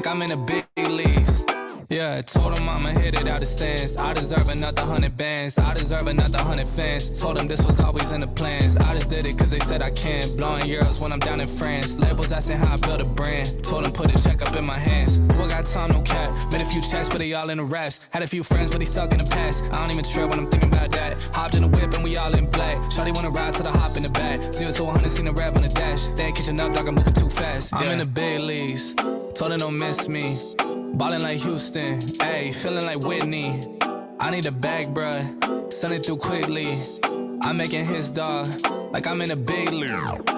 like I'm in the big leagues. Yeah, told him I'ma hit it out the stands. I deserve another 100 bands. I deserve another 100 fans. Told them this was always in the plans. I just did it cause they said I can. Blowing euros when I'm down in France. Labels asking how I build a brand. Told them put a check up in my hands. Boy got time, no cap. Made a few checks, but they all in the rest. Had a few friends, but he stuck in the past. I don't even trip when I'm thinking about that. Hopped in the whip and we all in black. Shawty wanna ride till I hop in the back. 0 to 100, seen the rev on the dash. They ain't catching up, dog, I'm moving too fast. I'm in the big leagues. Told them don't miss me. Ballin' like Houston, ayy, feeling like Whitney. I need a bag, bruh, send it through quickly. I'm making hits, dog, like I'm in a big league.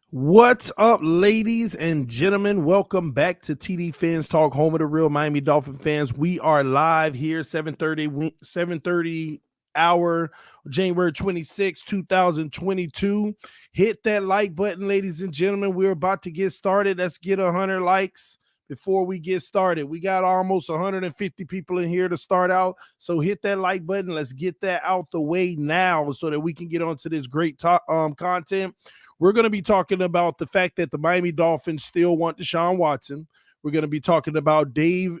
What's up, ladies and gentlemen? Welcome back to TDPHINSTALK, home of the real Miami Dolphin fans. We are live here, 7:30 hour, January 26, 2022. Hit that like button, ladies and gentlemen. We're about to get started. Let's get 100 likes before we get started. We got almost 150 people in here to start out, so hit that like button. Let's get that out the way now so that we can get onto this great content. We're going to be talking about the fact that the Miami Dolphins still want Deshaun Watson. We're going to be talking about Brian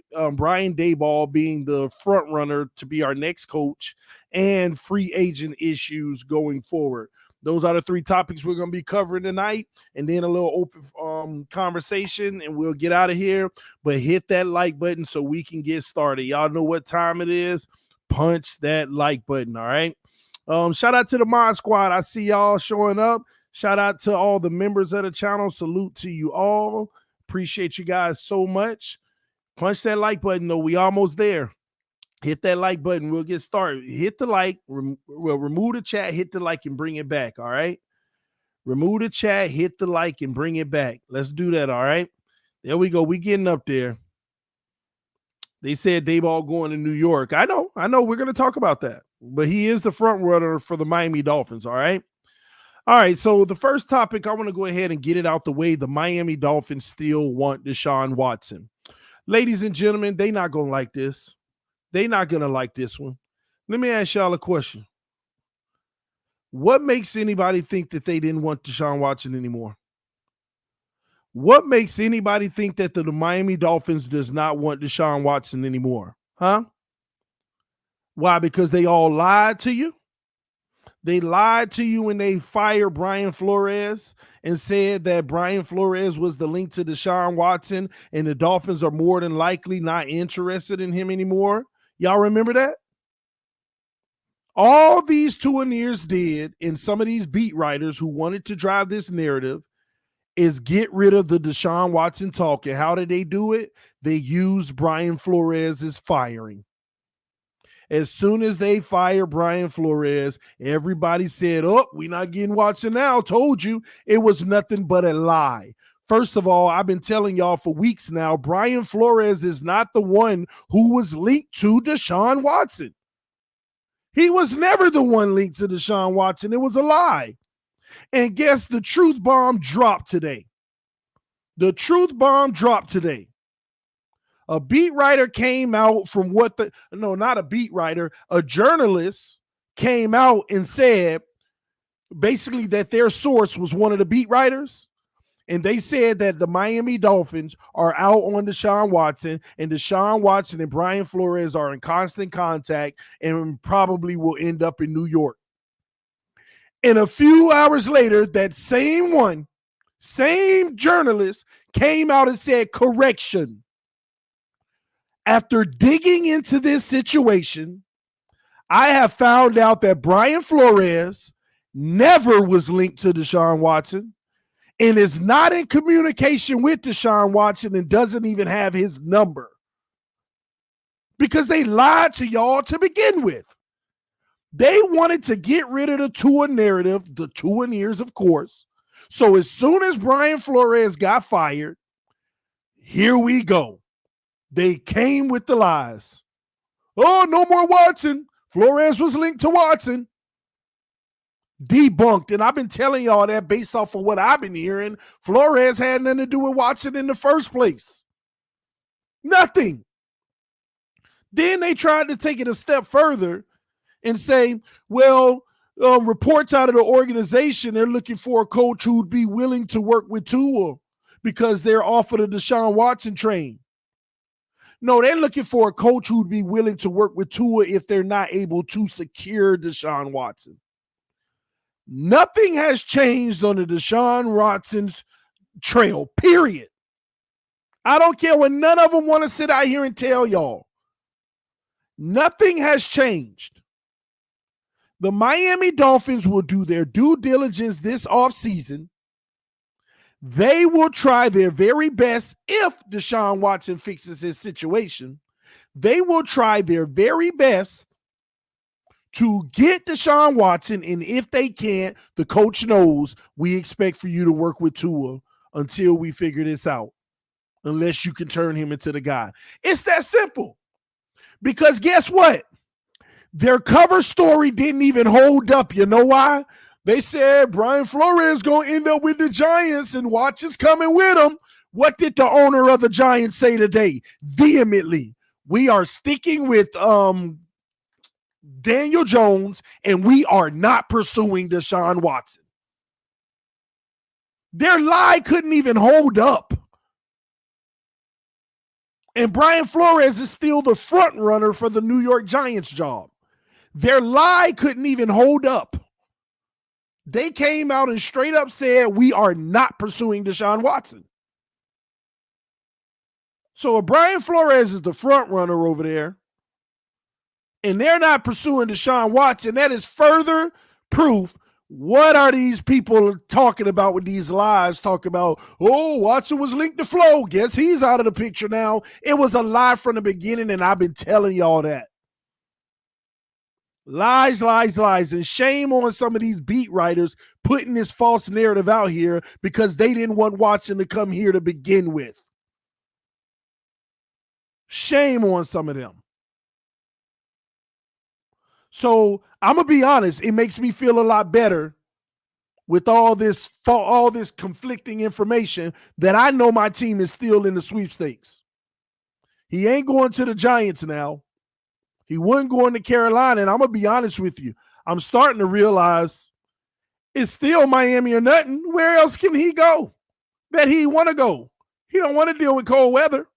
Daboll being the front runner to be our next coach and free agent issues going forward. Those are the three topics we're going to be covering tonight, and then a little open conversation, and we'll get out of here. But hit that like button so we can get started. Y'all know what time it is. Punch that like button, all right? Shout out to the Mod Squad. I see y'all showing up. Shout out to all the members of the channel. Salute to you all. Appreciate you guys so much. Punch that like button, though. We almost there. Hit that like button. We'll get started. Hit the like. We'll remove the chat. Hit the like and bring it back, all right? Remove the chat. Hit the like and bring it back. Let's do that, all right? There we go. We getting up there. They said Daboll going to New York. I know. We're going to talk about that. But he is the front runner for the Miami Dolphins, all right? All right, so the first topic, I want to go ahead and get it out the way. The Miami Dolphins still want Deshaun Watson. Ladies and gentlemen, they're not going to like this. They're not going to like this one. Let me ask y'all a question. What makes anybody think that they didn't want Deshaun Watson anymore? What makes anybody think that the Miami Dolphins does not want Deshaun Watson anymore? Huh? Why? Because they all lied to you? They lied to you when they fired Brian Flores and said that Brian Flores was the link to Deshaun Watson and the Dolphins are more than likely not interested in him anymore. Y'all remember that? All these two-and-ears did, and some of these beat writers who wanted to drive this narrative, is get rid of the Deshaun Watson talk. And how did they do it? They used Brian Flores' firing. As soon as they fired Brian Flores, everybody said, oh, we're not getting Watson now. Told you. It was nothing but a lie. First of all, I've been telling y'all for weeks now, Brian Flores is not the one who was linked to Deshaun Watson. He was never the one linked to Deshaun Watson. It was a lie. And guess the truth bomb dropped today. The truth bomb dropped today. A beat writer came out from not a beat writer, a journalist came out and said basically that their source was one of the beat writers. And they said that the Miami Dolphins are out on Deshaun Watson, and Deshaun Watson and Brian Flores are in constant contact and probably will end up in New York. And a few hours later, that same journalist came out and said, correction. After digging into this situation, I have found out that Brian Flores never was linked to Deshaun Watson and is not in communication with Deshaun Watson and doesn't even have his number. Because they lied to y'all to begin with. They wanted to get rid of the Tua narrative, the two-and-ears, of course. So as soon as Brian Flores got fired, here we go. They came with the lies. Oh, no more Watson. Flores was linked to Watson. Debunked. And I've been telling y'all that based off of what I've been hearing. Flores had nothing to do with Watson in the first place. Nothing. Then they tried to take it a step further and say, well, reports out of the organization, they're looking for a coach who would be willing to work with Tua because they're off of the Deshaun Watson train. No, they're looking for a coach who'd be willing to work with Tua if they're not able to secure Deshaun Watson. Nothing has changed on the Deshaun Watson's trail, period. I don't care what none of them want to sit out here and tell y'all. Nothing has changed. The Miami Dolphins will do their due diligence this offseason. They will try their very best if Deshaun Watson fixes his situation. They will try their very best to get Deshaun Watson, and if they can't, the coach knows we expect for you to work with Tua until we figure this out, unless you can turn him into the guy. It's that simple. Because guess what? Their cover story didn't even hold up. You know why? They said Brian Flores going to end up with the Giants and Watson's coming with him. What did the owner of the Giants say today? Vehemently, we are sticking with Daniel Jones and we are not pursuing Deshaun Watson. Their lie couldn't even hold up. And Brian Flores is still the front runner for the New York Giants job. Their lie couldn't even hold up. They came out and straight up said, we are not pursuing Deshaun Watson. So if Brian Flores is the front runner over there, and they're not pursuing Deshaun Watson, that is further proof. What are these people talking about with these lies? Talk about, oh, Watson was linked to Flo. Guess he's out of the picture now. It was a lie from the beginning, and I've been telling y'all that. Lies, lies, lies. And shame on some of these beat writers putting this false narrative out here because they didn't want Watson to come here to begin with. Shame on some of them. So I'm going to be honest, it makes me feel a lot better with all this conflicting information that I know my team is still in the sweepstakes. He ain't going to the Giants now. He wasn't going to Carolina, and I'm going to be honest with you. I'm starting to realize it's still Miami or nothing. Where else can he go that he want to go? He don't want to deal with cold weather.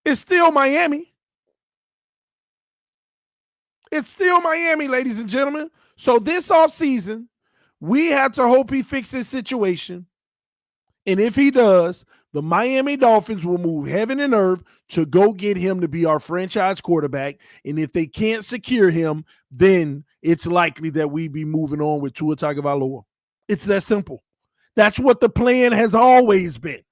It's still Miami. It's still Miami, ladies and gentlemen. So this offseason, we have to hope he fixes his situation. And if he does, the Miami Dolphins will move heaven and earth to go get him to be our franchise quarterback. And if they can't secure him, then it's likely that we be moving on with Tua Tagovailoa. It's that simple. That's what the plan has always been.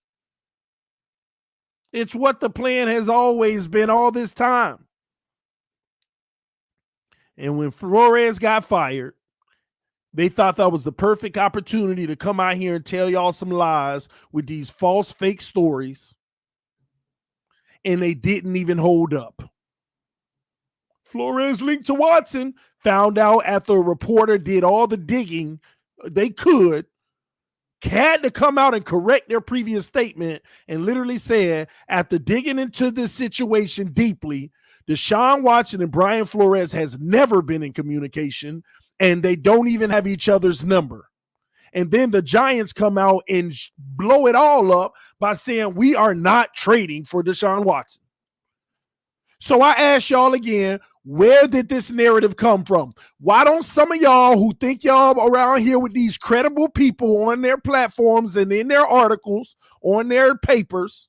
It's what the plan has always been all this time. And when Flores got fired, they thought that was the perfect opportunity to come out here and tell y'all some lies with these false, fake stories. And they didn't even hold up. Flores linked to Watson, found out after a reporter did all the digging they could, had to come out and correct their previous statement and literally said, after digging into this situation deeply, Deshaun Watson and Brian Flores has never been in communication, and they don't even have each other's number. And then the Giants come out and blow it all up by saying we are not trading for Deshaun Watson. So I ask y'all again, where did this narrative come from? Why don't some of y'all who think y'all around here with these credible people on their platforms and in their articles, on their papers,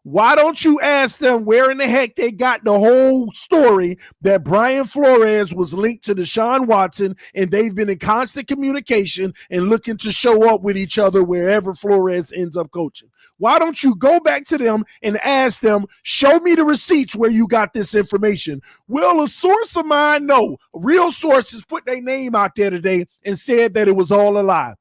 why don't you ask them where in the heck they got the whole story that Brian Flores was linked to Deshaun Watson and they've been in constant communication and looking to show up with each other wherever Flores ends up coaching? Why don't you go back to them and ask them, show me the receipts where you got this information? Well, a source of mine, no. Real sources put their name out there today and said that it was all a lie.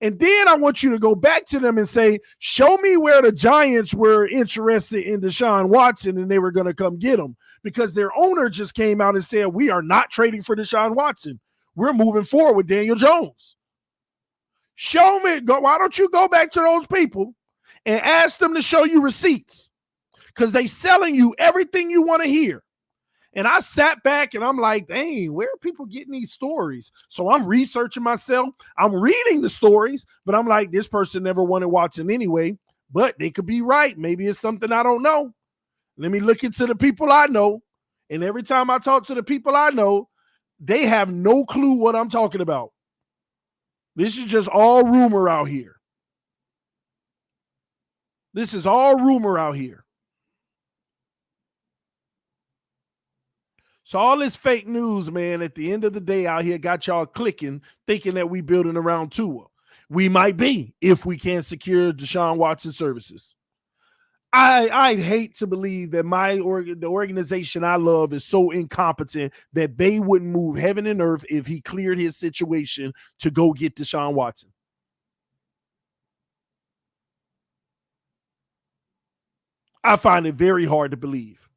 And then I want you to go back to them and say, show me where the Giants were interested in Deshaun Watson and they were going to come get him, because their owner just came out and said, we are not trading for Deshaun Watson. We're moving forward with Daniel Jones. Show me. Why don't you go back to those people and ask them to show you receipts, because they selling you everything you want to hear. And I sat back and I'm like, dang, where are people getting these stories? So I'm researching myself. I'm reading the stories, but I'm like, this person never wanted Watson anyway. but they could be right. Maybe it's something I don't know. Let me look into the people I know. And every time I talk to the people I know, they have no clue what I'm talking about. This is just all rumor out here. This is all rumor out here. So all this fake news, man, at the end of the day out here got y'all clicking, thinking that we building around Tua. We might be if we can't secure Deshaun Watson services. I'd hate to believe that the organization I love is so incompetent that they wouldn't move heaven and earth if he cleared his situation to go get Deshaun Watson. I find it very hard to believe.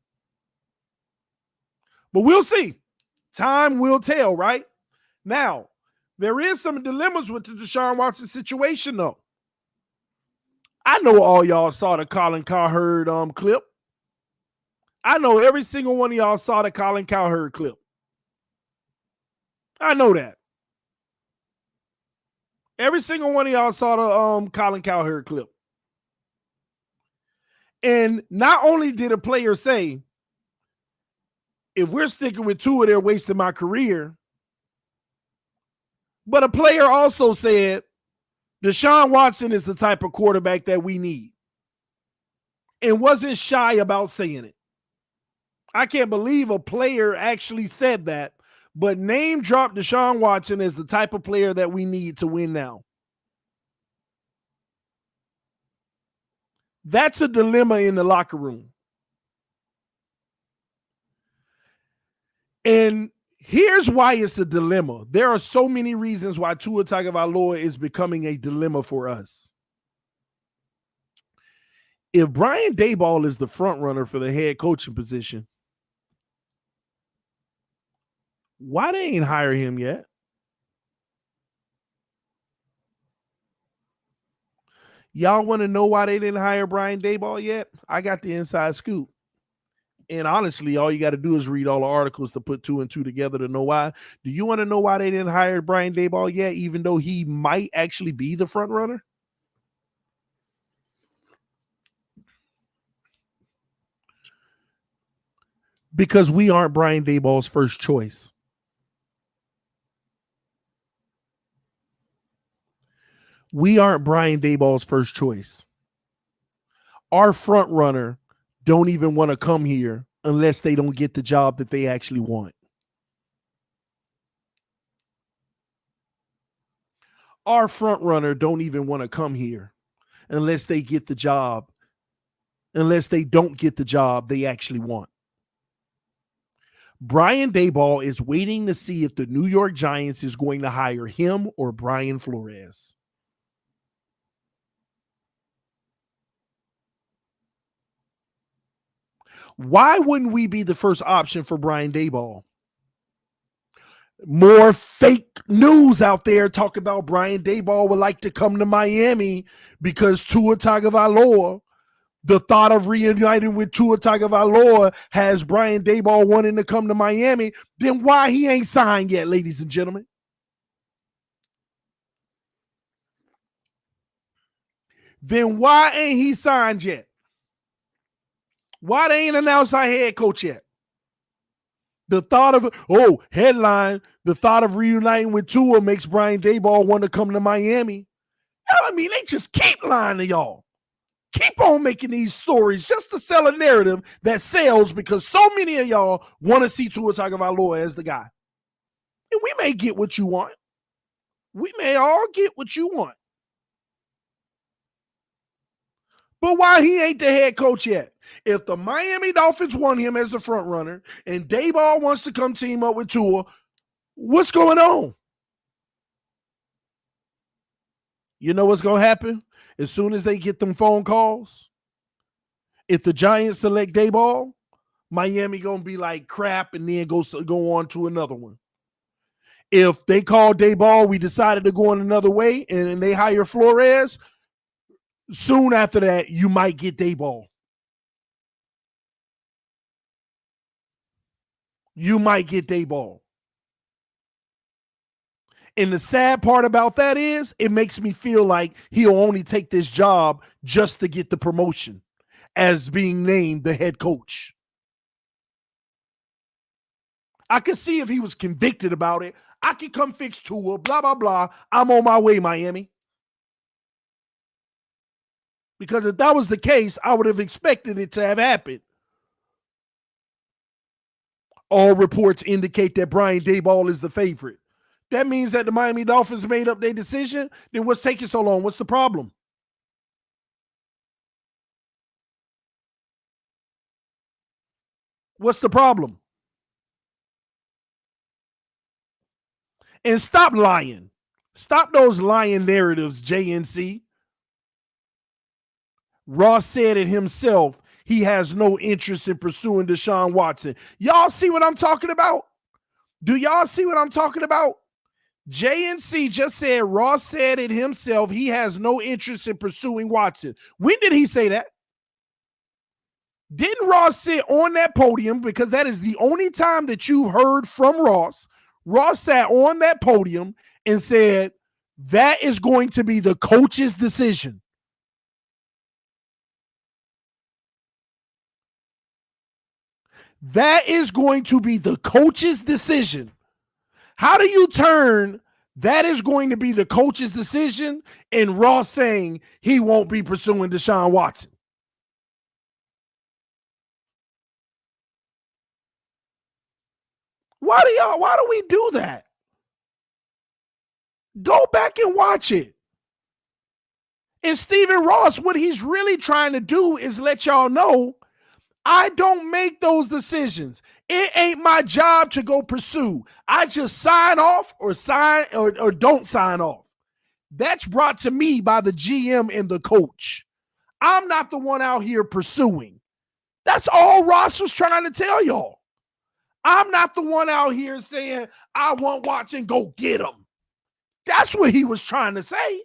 But we'll see. Time will tell, right? Now, there is some dilemmas with the Deshaun Watson situation, though. I know all y'all saw the Colin Cowherd clip. I know every single one of y'all saw the Colin Cowherd clip. I know that. Every single one of y'all saw the Colin Cowherd clip. And not only did a player say, if we're sticking with Tua, they're wasting my career. But a player also said, Deshaun Watson is the type of quarterback that we need. And wasn't shy about saying it. I can't believe a player actually said that, but name dropped Deshaun Watson as the type of player that we need to win now. That's a dilemma in the locker room. And here's why it's a dilemma. There are so many reasons why Tua Tagovailoa is becoming a dilemma for us. If Brian Daboll is the front runner for the head coaching position, why they ain't hire him yet? Y'all want to know why they didn't hire Brian Daboll yet? I got the inside scoop. And honestly, all you got to do is read all the articles to put two and two together to know why. Do you want to know why they didn't hire Brian Daboll yet, even though he might actually be the front runner? Because we aren't Brian Daboll's first choice. We aren't Brian Daboll's first choice. Our front runner don't even want to come here unless they don't get the job that they actually want. Our front runner don't even want to come here unless they get the job, unless they don't get the job they actually want. Brian Daboll is waiting to see if the New York Giants is going to hire him or Brian Flores. Why wouldn't we be the first option for Brian Daboll? More fake news out there talking about Brian Daboll would like to come to Miami because Tua Tagovailoa, the thought of reuniting with Tua Tagovailoa has Brian Daboll wanting to come to Miami. Then why he ain't signed yet, ladies and gentlemen? Then why ain't he signed yet? Why they ain't announced our head coach yet? The thought of, headline, the thought of reuniting with Tua makes Brian Daboll want to come to Miami. I mean, they just keep lying to y'all. Keep on making these stories just to sell a narrative that sells because so many of y'all want to see Tua Tagovailoa as the guy. And we may get what you want. We may all get what you want. But why he ain't the head coach yet? If the Miami Dolphins want him as the front runner and Daboll wants to come team up with Tua, what's going on? You know what's going to happen? As soon as they get them phone calls, if the Giants select Daboll, Miami going to be like crap and then go on to another one. If they call Daboll, we decided to go in another way and they hire Flores, soon after that, you might get Daboll. You might get Daboll. And the sad part about that is it makes me feel like he'll only take this job just to get the promotion as being named the head coach. I could see if he was convicted about it. I could come fix Tua, blah, blah, blah. I'm on my way, Miami. Because if that was the case, I would have expected it to have happened. All reports indicate that Brian Daboll is the favorite. That means that the Miami Dolphins made up their decision. Then what's taking so long? What's the problem? What's the problem? And stop lying. Stop those lying narratives, JNC. Ross said it himself. He has no interest in pursuing Deshaun Watson. Y'all see what I'm talking about? Do y'all see what I'm talking about? JNC just said Ross said it himself. He has no interest in pursuing Watson. When did he say that? Didn't Ross sit on that podium? Because that is the only time that you heard from Ross. Ross sat on that podium and said, that is going to be the coach's decision. That is going to be the coach's decision. How do you turn that is going to be the coach's decision and Ross saying he won't be pursuing Deshaun Watson? Why do we do that? Go back and watch it. And Stephen Ross, what he's really trying to do is let y'all know, I don't make those decisions. It ain't my job to go pursue. I just sign off or don't sign off. That's brought to me by the GM and the coach. I'm not the one out here pursuing. That's all Ross was trying to tell y'all. I'm not the one out here saying, I want Watson, go get him. That's what he was trying to say.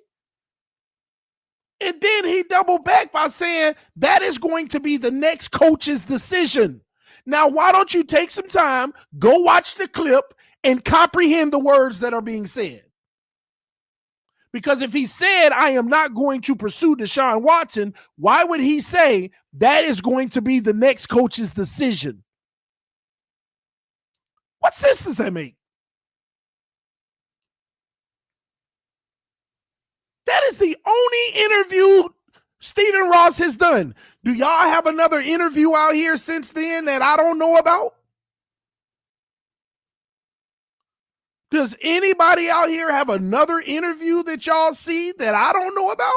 And then he doubled back by saying that is going to be the next coach's decision. Now, why don't you take some time, go watch the clip, and comprehend the words that are being said? Because if he said, I am not going to pursue Deshaun Watson, why would he say that is going to be the next coach's decision? What sense does that make? That is the only interview Stephen Ross has done. Do y'all have another interview out here since then that I don't know about? Does anybody out here have another interview that y'all see that I don't know about?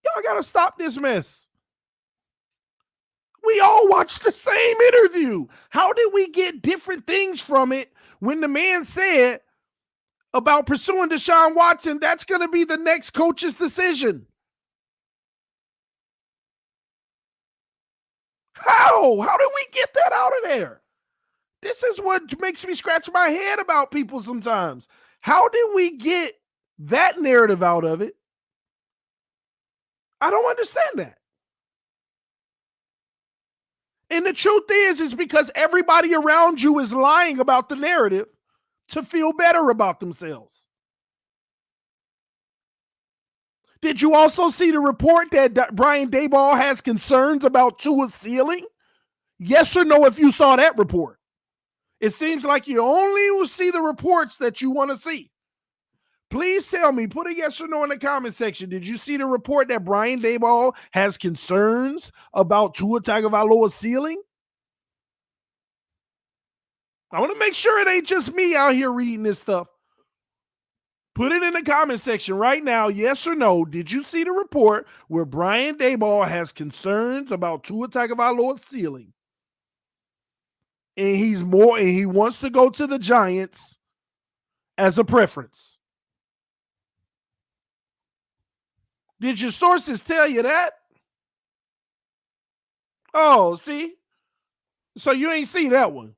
Y'all got to stop this mess. We all watched the same interview. How did we get different things from it when the man said about pursuing Deshaun Watson, that's going to be the next coach's decision? How? How did we get that out of there? This is what makes me scratch my head about people sometimes. How did we get that narrative out of it? I don't understand that. And the truth is because everybody around you is lying about the narrative to feel better about themselves. Did you also see the report that Brian Daboll has concerns about Tua's ceiling? Yes or no if you saw that report? It seems like you only will see the reports that you want to see. Please tell me, put a yes or no in the comment section. Did you see the report that Brian Daboll has concerns about Tua Tagovailoa's ceiling? I want to make sure it ain't just me out here reading this stuff. Put it in the comment section right now, yes or no. Did you see the report where Brian Daboll has concerns about Tua Tagovailoa's ceiling? And he wants to go to the Giants as a preference. Did your sources tell you that? Oh, see? So you ain't seen that one.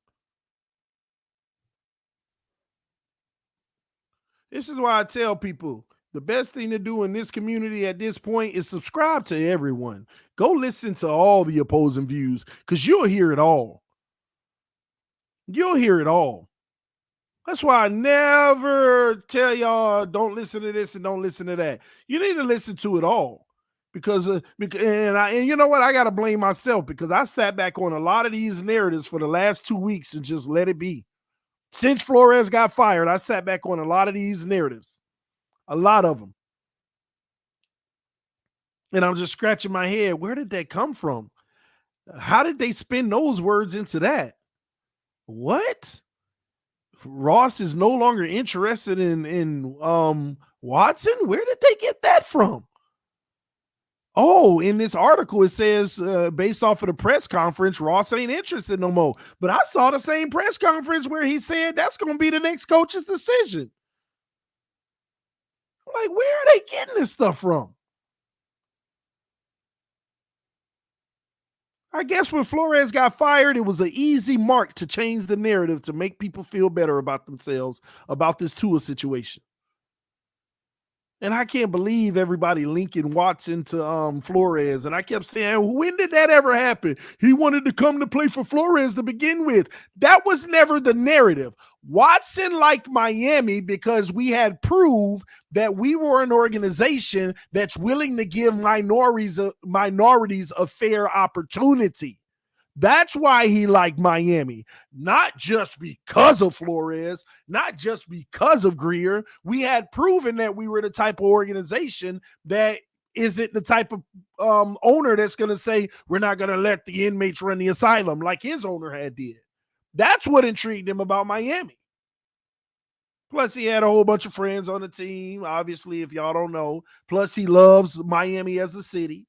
This is why I tell people, The best thing to do in this community at this point is subscribe to everyone. Go listen to all the opposing views because you'll hear it all. You'll hear it all. That's why I never tell y'all don't listen to this and don't listen to that. You need to listen to it all because and you know what? I got to blame myself because I sat back on a lot of these narratives for the last 2 weeks and just let it be. Since Flores got fired, I sat back on a lot of these narratives, a lot of them. And I'm just scratching my head. Where did that come from? How did they spin those words into that? What? Ross is no longer interested in Watson? Where did they get that from? Oh, in this article, it says based off of the press conference, Ross ain't interested no more. But I saw the same press conference where he said that's going to be the next coach's decision. I'm like, where are they getting this stuff from? I guess when Flores got fired, it was an easy mark to change the narrative to make people feel better about themselves about this Tua situation. And I can't believe everybody linking Watson to Flores. And I kept saying, when did that ever happen? He wanted to come to play for Flores to begin with. That was never the narrative. Watson liked Miami because we had proved that we were an organization that's willing to give minorities a fair opportunity. That's why he liked Miami, not just because of Flores, not just because of Greer. We had proven that we were the type of organization that isn't the type of owner that's going to say, we're not going to let the inmates run the asylum like his owner had did. That's what intrigued him about Miami. Plus, he had a whole bunch of friends on the team, obviously, if y'all don't know. Plus, he loves Miami as a city.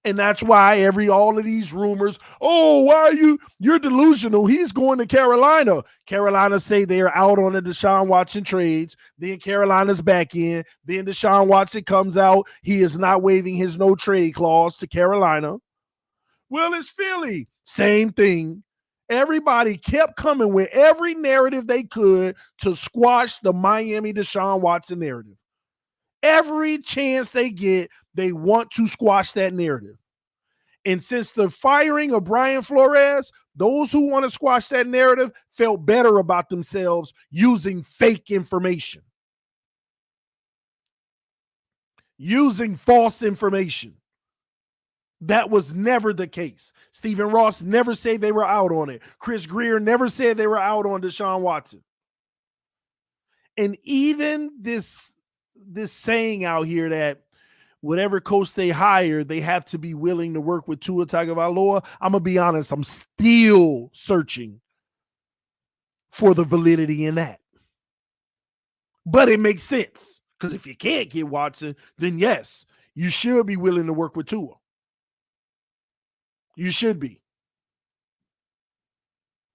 And that's why all of these rumors, oh, why are you're delusional. He's going to Carolina. Carolina say they're out on the Deshaun Watson trades. Then Carolina's back in. Then Deshaun Watson comes out. He is not waiving his no trade clause to Carolina. Well, it's Philly. Same thing. Everybody kept coming with every narrative they could to squash the Miami Deshaun Watson narrative. Every chance they get, they want to squash that narrative. And since the firing of Brian Flores, those who want to squash that narrative felt better about themselves using fake information, using false information. That was never the case. Stephen Ross never said they were out on it. Chris Greer never said they were out on Deshaun Watson. And even this saying out here that whatever coach they hire, they have to be willing to work with Tua Tagovailoa. I'm going to be honest, I'm still searching for the validity in that. But it makes sense because if you can't get Watson, then yes, you should be willing to work with Tua. You should be.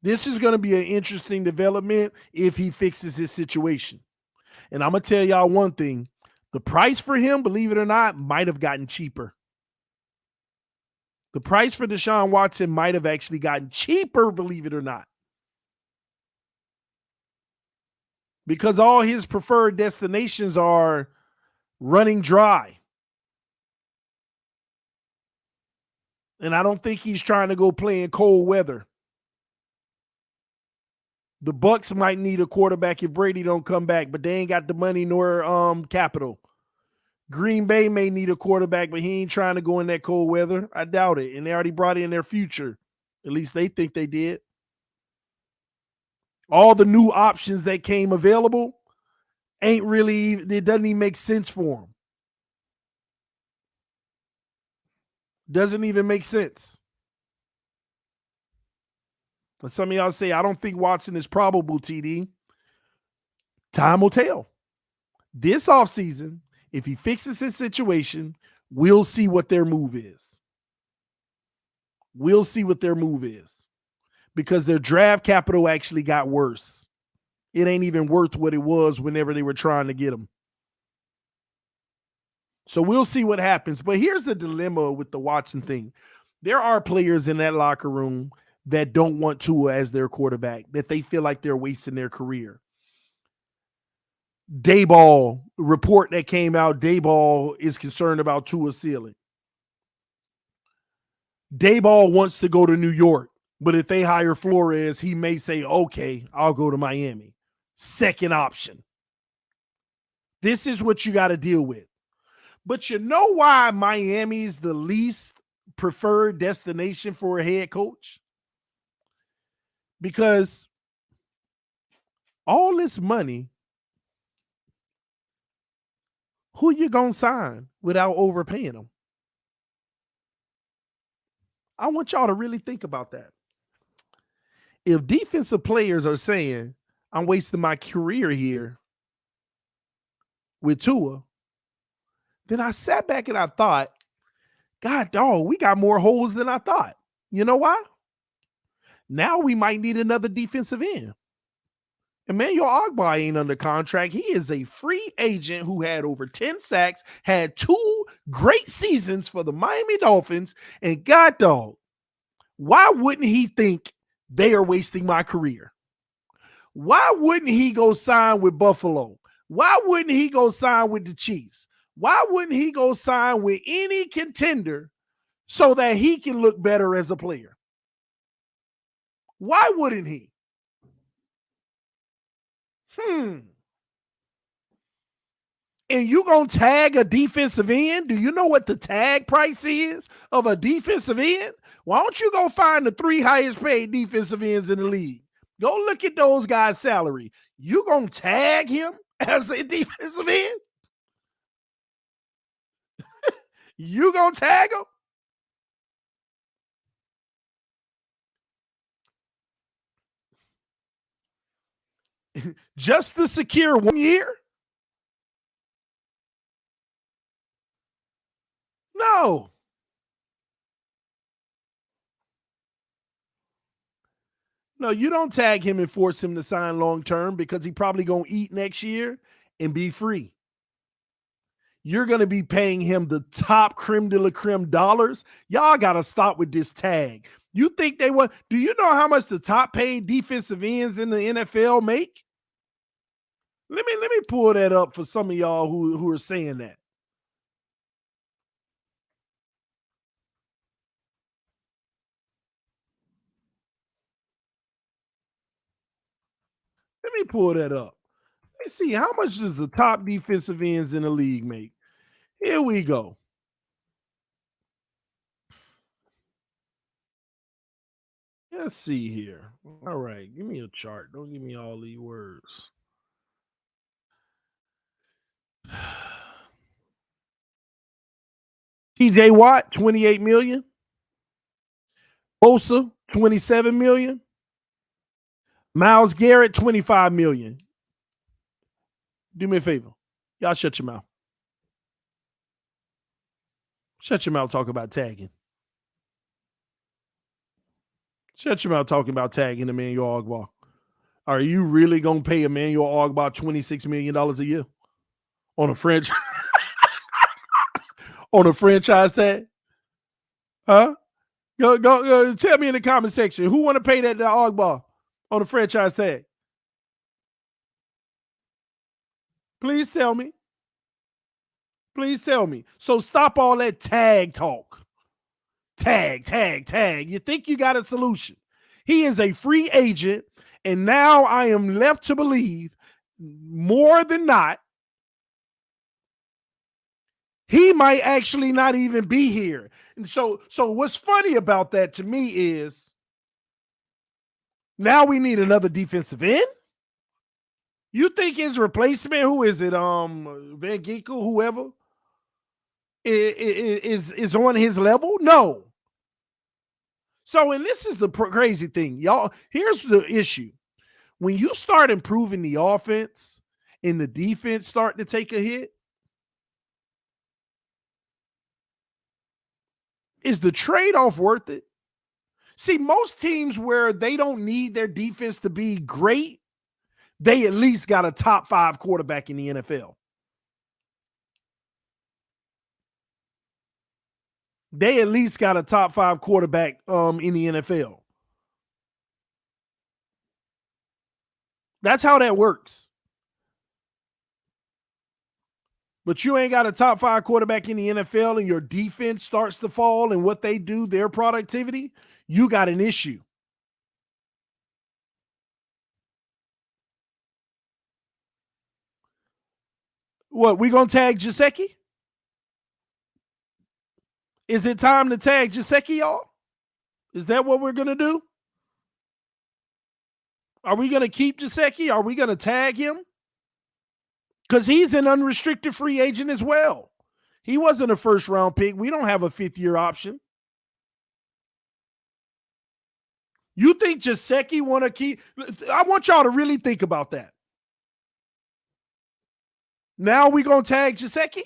This is going to be an interesting development if he fixes his situation. And I'm going to tell y'all one thing. The price for him, believe it or not, might have gotten cheaper. The price for Deshaun Watson might have actually gotten cheaper, believe it or not. Because all his preferred destinations are running dry. And I don't think he's trying to go play in cold weather. The Bucs might need a quarterback if Brady don't come back, but they ain't got the money nor capital. Green Bay may need a quarterback, but he ain't trying to go in that cold weather. I doubt it. And they already brought in their future. At least they think they did. All the new options that came available it doesn't even make sense for them. Doesn't even make sense. But some of y'all say, I don't think Watson is probable, TD. Time will tell. This offseason, if he fixes his situation, we'll see what their move is. We'll see what their move is. Because their draft capital actually got worse. It ain't even worth what it was whenever they were trying to get him. So we'll see what happens. But here's the dilemma with the Watson thing. There are players in that locker room that don't want Tua as their quarterback, that they feel like they're wasting their career. Daboll report that came out. Daboll is concerned about Tua's ceiling. Daboll wants to go to New York, but if they hire Flores, he may say, okay, I'll go to Miami. Second option. This is what you got to deal with. But you know why Miami is the least preferred destination for a head coach? Because all this money, who you gonna sign without overpaying them? I want y'all to really think about that. If defensive players are saying, I'm wasting my career here with Tua, then I sat back and I thought, God, dog, we got more holes than I thought. You know why? Now we might need another defensive end. Emmanuel Ogbah ain't under contract. He is a free agent who had over 10 sacks, had 2 great seasons for the Miami Dolphins, and God, dog, why wouldn't he think they are wasting my career? Why wouldn't he go sign with Buffalo? Why wouldn't he go sign with the Chiefs? Why wouldn't he go sign with any contender so that he can look better as a player? Why wouldn't he? And you gonna tag a defensive end? Do you know what the tag price is of a defensive end? Why don't you go find the 3 highest paid defensive ends in the league? Go look at those guys' salary. You gonna tag him as a defensive end? You gonna tag him? Just to secure 1 year? No. No, you don't tag him and force him to sign long term because he probably going to eat next year and be free. You're going to be paying him the top creme de la creme dollars. Y'all got to stop with this tag. You think they want? Do you know how much the top paid defensive ends in the NFL make? Let me pull that up for some of y'all who are saying that. Let me pull that up. Let's see, how much does the top defensive ends in the league make? Here we go. Let's see here. All right, give me a chart. Don't give me all these words. TJ Watt, 28 million. Bosa, 27 million. Myles Garrett, 25 million. Do me a favor. Y'all shut your mouth. Shut your mouth talking about tagging. Shut your mouth talking about tagging Emmanuel Ogbah. Are you really going to pay Emmanuel Ogbah $26 million a year on a franchise on a franchise tag? Huh? Go tell me in the comment section who want to pay that to Ogbah on a franchise tag. Please tell me. Please tell me. So stop all that tag talk. Tag. You think you got a solution. He is a free agent, and now I am left to believe more than not he might actually not even be here. And so what's funny about that to me is now we need another defensive end. You think his replacement, who is it? Van Ginkel, whoever, is on his level? No. So, and this is the crazy thing, y'all. Here's the issue. When you start improving the offense and the defense start to take a hit, is the trade-off worth it? See, most teams where they don't need their defense to be great, they at least got a top 5 quarterback in the NFL. They at least got a top 5 quarterback in the NFL. That's how that works. but you ain't got a top 5 quarterback in the NFL and your defense starts to fall and what they do, their productivity, you got an issue. What, we going to tag Gesicki? Is it time to tag Gesicki, y'all? Is that what we're going to do? Are we going to keep Gesicki? Are we going to tag him? Because he's an unrestricted free agent as well. He wasn't a first-round pick. We don't have a fifth-year option. You think Gesicki want to keep? I want y'all to really think about that. Now we going to tag Gesicki?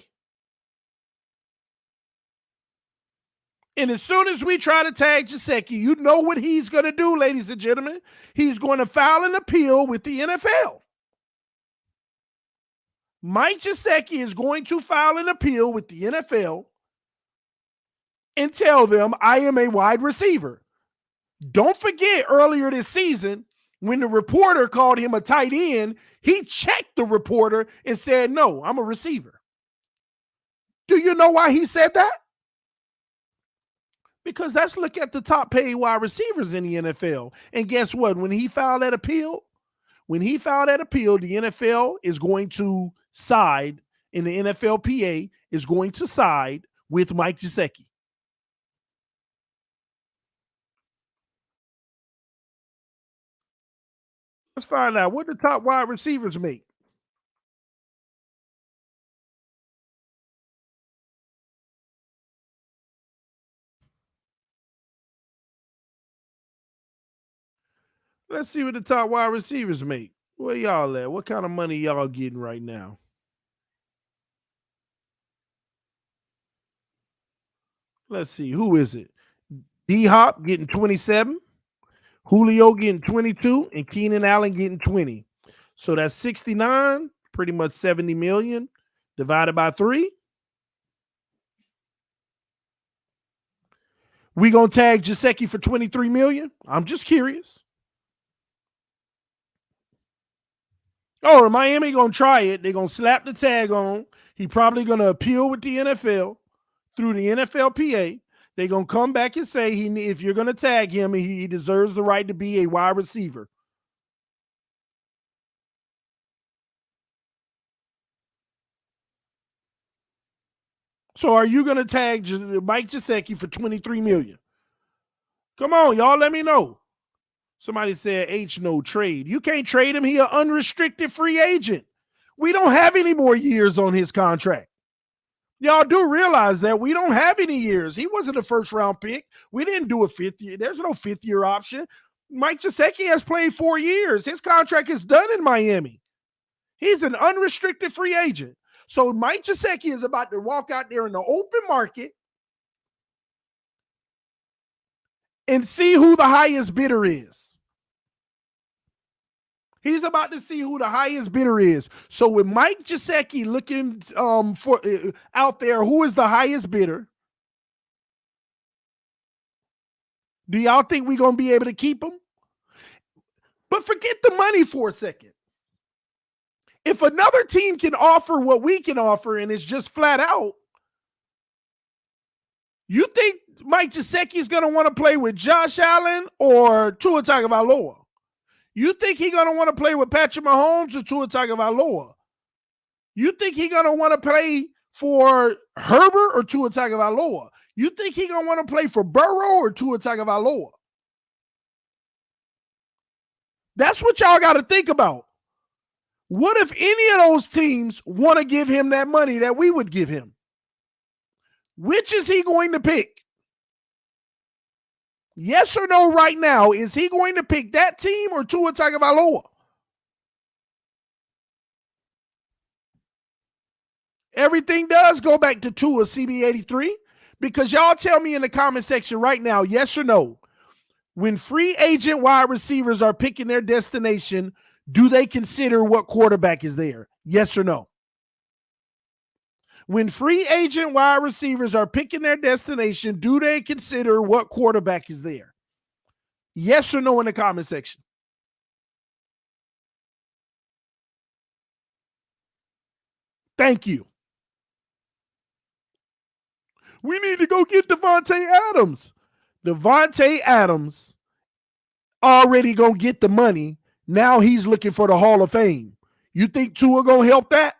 And as soon as we try to tag Gesicki, you know what he's going to do, ladies and gentlemen. He's going to file an appeal with the NFL. Mike Gesicki is going to file an appeal with the NFL and tell them, I am a wide receiver. Don't forget earlier this season, when the reporter called him a tight end, he checked the reporter and said, no, I'm a receiver. Do you know why he said that? Because let's look at the top paid wide receivers in the NFL. And guess what? When he filed that appeal, the NFL is going to side, and the NFLPA is going to side with Mike Gesicki. Let's find out what the top wide receivers make. Let's see what the top wide receivers make. Where y'all at? What kind of money y'all getting right now? Let's see. Who is it? D-Hop getting 27. Julio getting 22. And Keenan Allen getting 20. So that's 69, pretty much 70 million divided by 3. We going to tag Gesicki for 23 million? I'm just curious. Oh, Miami going to try it. They're going to slap the tag on. He probably going to appeal with the NFL through the NFLPA. They're going to come back and say, if you're going to tag him, he deserves the right to be a wide receiver. So are you going to tag Mike Gesicki for 23 million? Come on, y'all, let me know. Somebody said H no trade. You can't trade him. He an unrestricted free agent. We don't have any more years on his contract. Y'all do realize that we don't have any years. He wasn't a first-round pick. We didn't do a fifth year. There's no fifth-year option. Mike Gesicki has played 4 years. His contract is done in Miami. He's an unrestricted free agent. So Mike Gesicki is about to walk out there in the open market and see who the highest bidder is. He's about to see who the highest bidder is. So with Mike Gesicki looking for out there, who is the highest bidder? Do y'all think we're going to be able to keep him? But forget the money for a second. If another team can offer what we can offer and it's just flat out, you think Mike Gesicki is going to want to play with Josh Allen or Tua Tagovailoa? You think he's going to want to play with Patrick Mahomes or Tua Tagovailoa? You think he's going to want to play for Herbert or Tua Tagovailoa? You think he's going to want to play for Burrow or Tua Tagovailoa? That's what y'all got to think about. What if any of those teams want to give him that money that we would give him? Which is he going to pick? Yes or no right now, is he going to pick that team or Tua Tagovailoa? Everything does go back to Tua CB83 because y'all tell me in the comment section right now, yes or no, when free agent wide receivers are picking their destination, do they consider what quarterback is there? Yes or no? When free agent wide receivers are picking their destination, do they consider what quarterback is there? Yes or no in the comment section. Thank you. We need to go get Devontae Adams. Devontae Adams already gonna get the money. Now he's looking for the Hall of Fame. You think Tua gonna help that?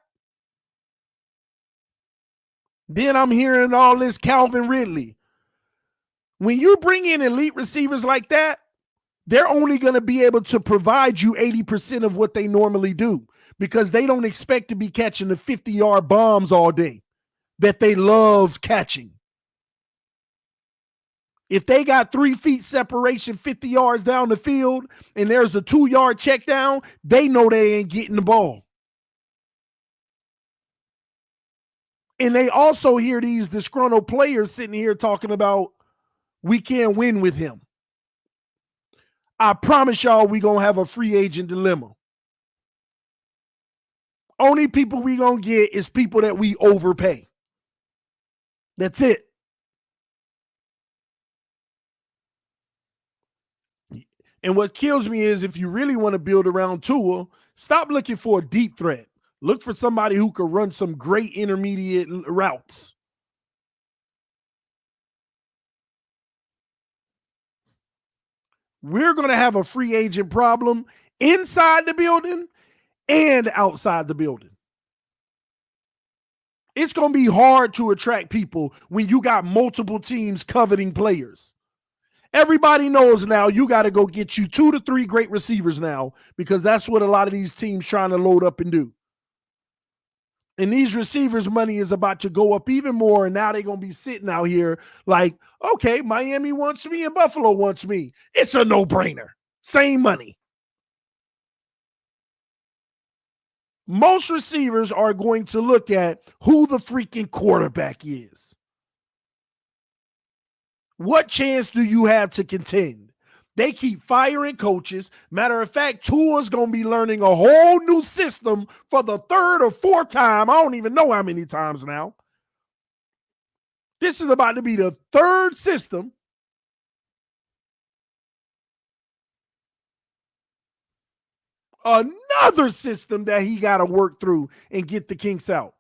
Then I'm hearing all this Calvin Ridley. When you bring in elite receivers like that, they're only going to be able to provide you 80% of what they normally do because they don't expect to be catching the 50-yard bombs all day that they love catching. If they got 3 feet separation 50 yards down the field and there's a 2-yard check down, they know they ain't getting the ball. And they also hear these disgruntled players sitting here talking about we can't win with him. I promise y'all we going to have a free agent dilemma. Only people we going to get is people that we overpay. That's it. And what kills me is if you really want to build around Tua, stop looking for a deep threat. Look for somebody who could run some great intermediate routes. We're going to have a free agent problem inside the building and outside the building. It's going to be hard to attract people when you got multiple teams coveting players. Everybody knows now you got to go get you 2 to 3 great receivers now because that's what a lot of these teams trying to load up and do. And these receivers' money is about to go up even more, and now they're going to be sitting out here like, okay, Miami wants me and Buffalo wants me. It's a no-brainer. Same money. Most receivers are going to look at who the freaking quarterback is. What chance do you have to contend? They keep firing coaches. Matter of fact, Tua's going to be learning a whole new system for the 3rd or 4th time. I don't even know how many times now. This is about to be the 3rd system. Another system that he got to work through and get the kinks out.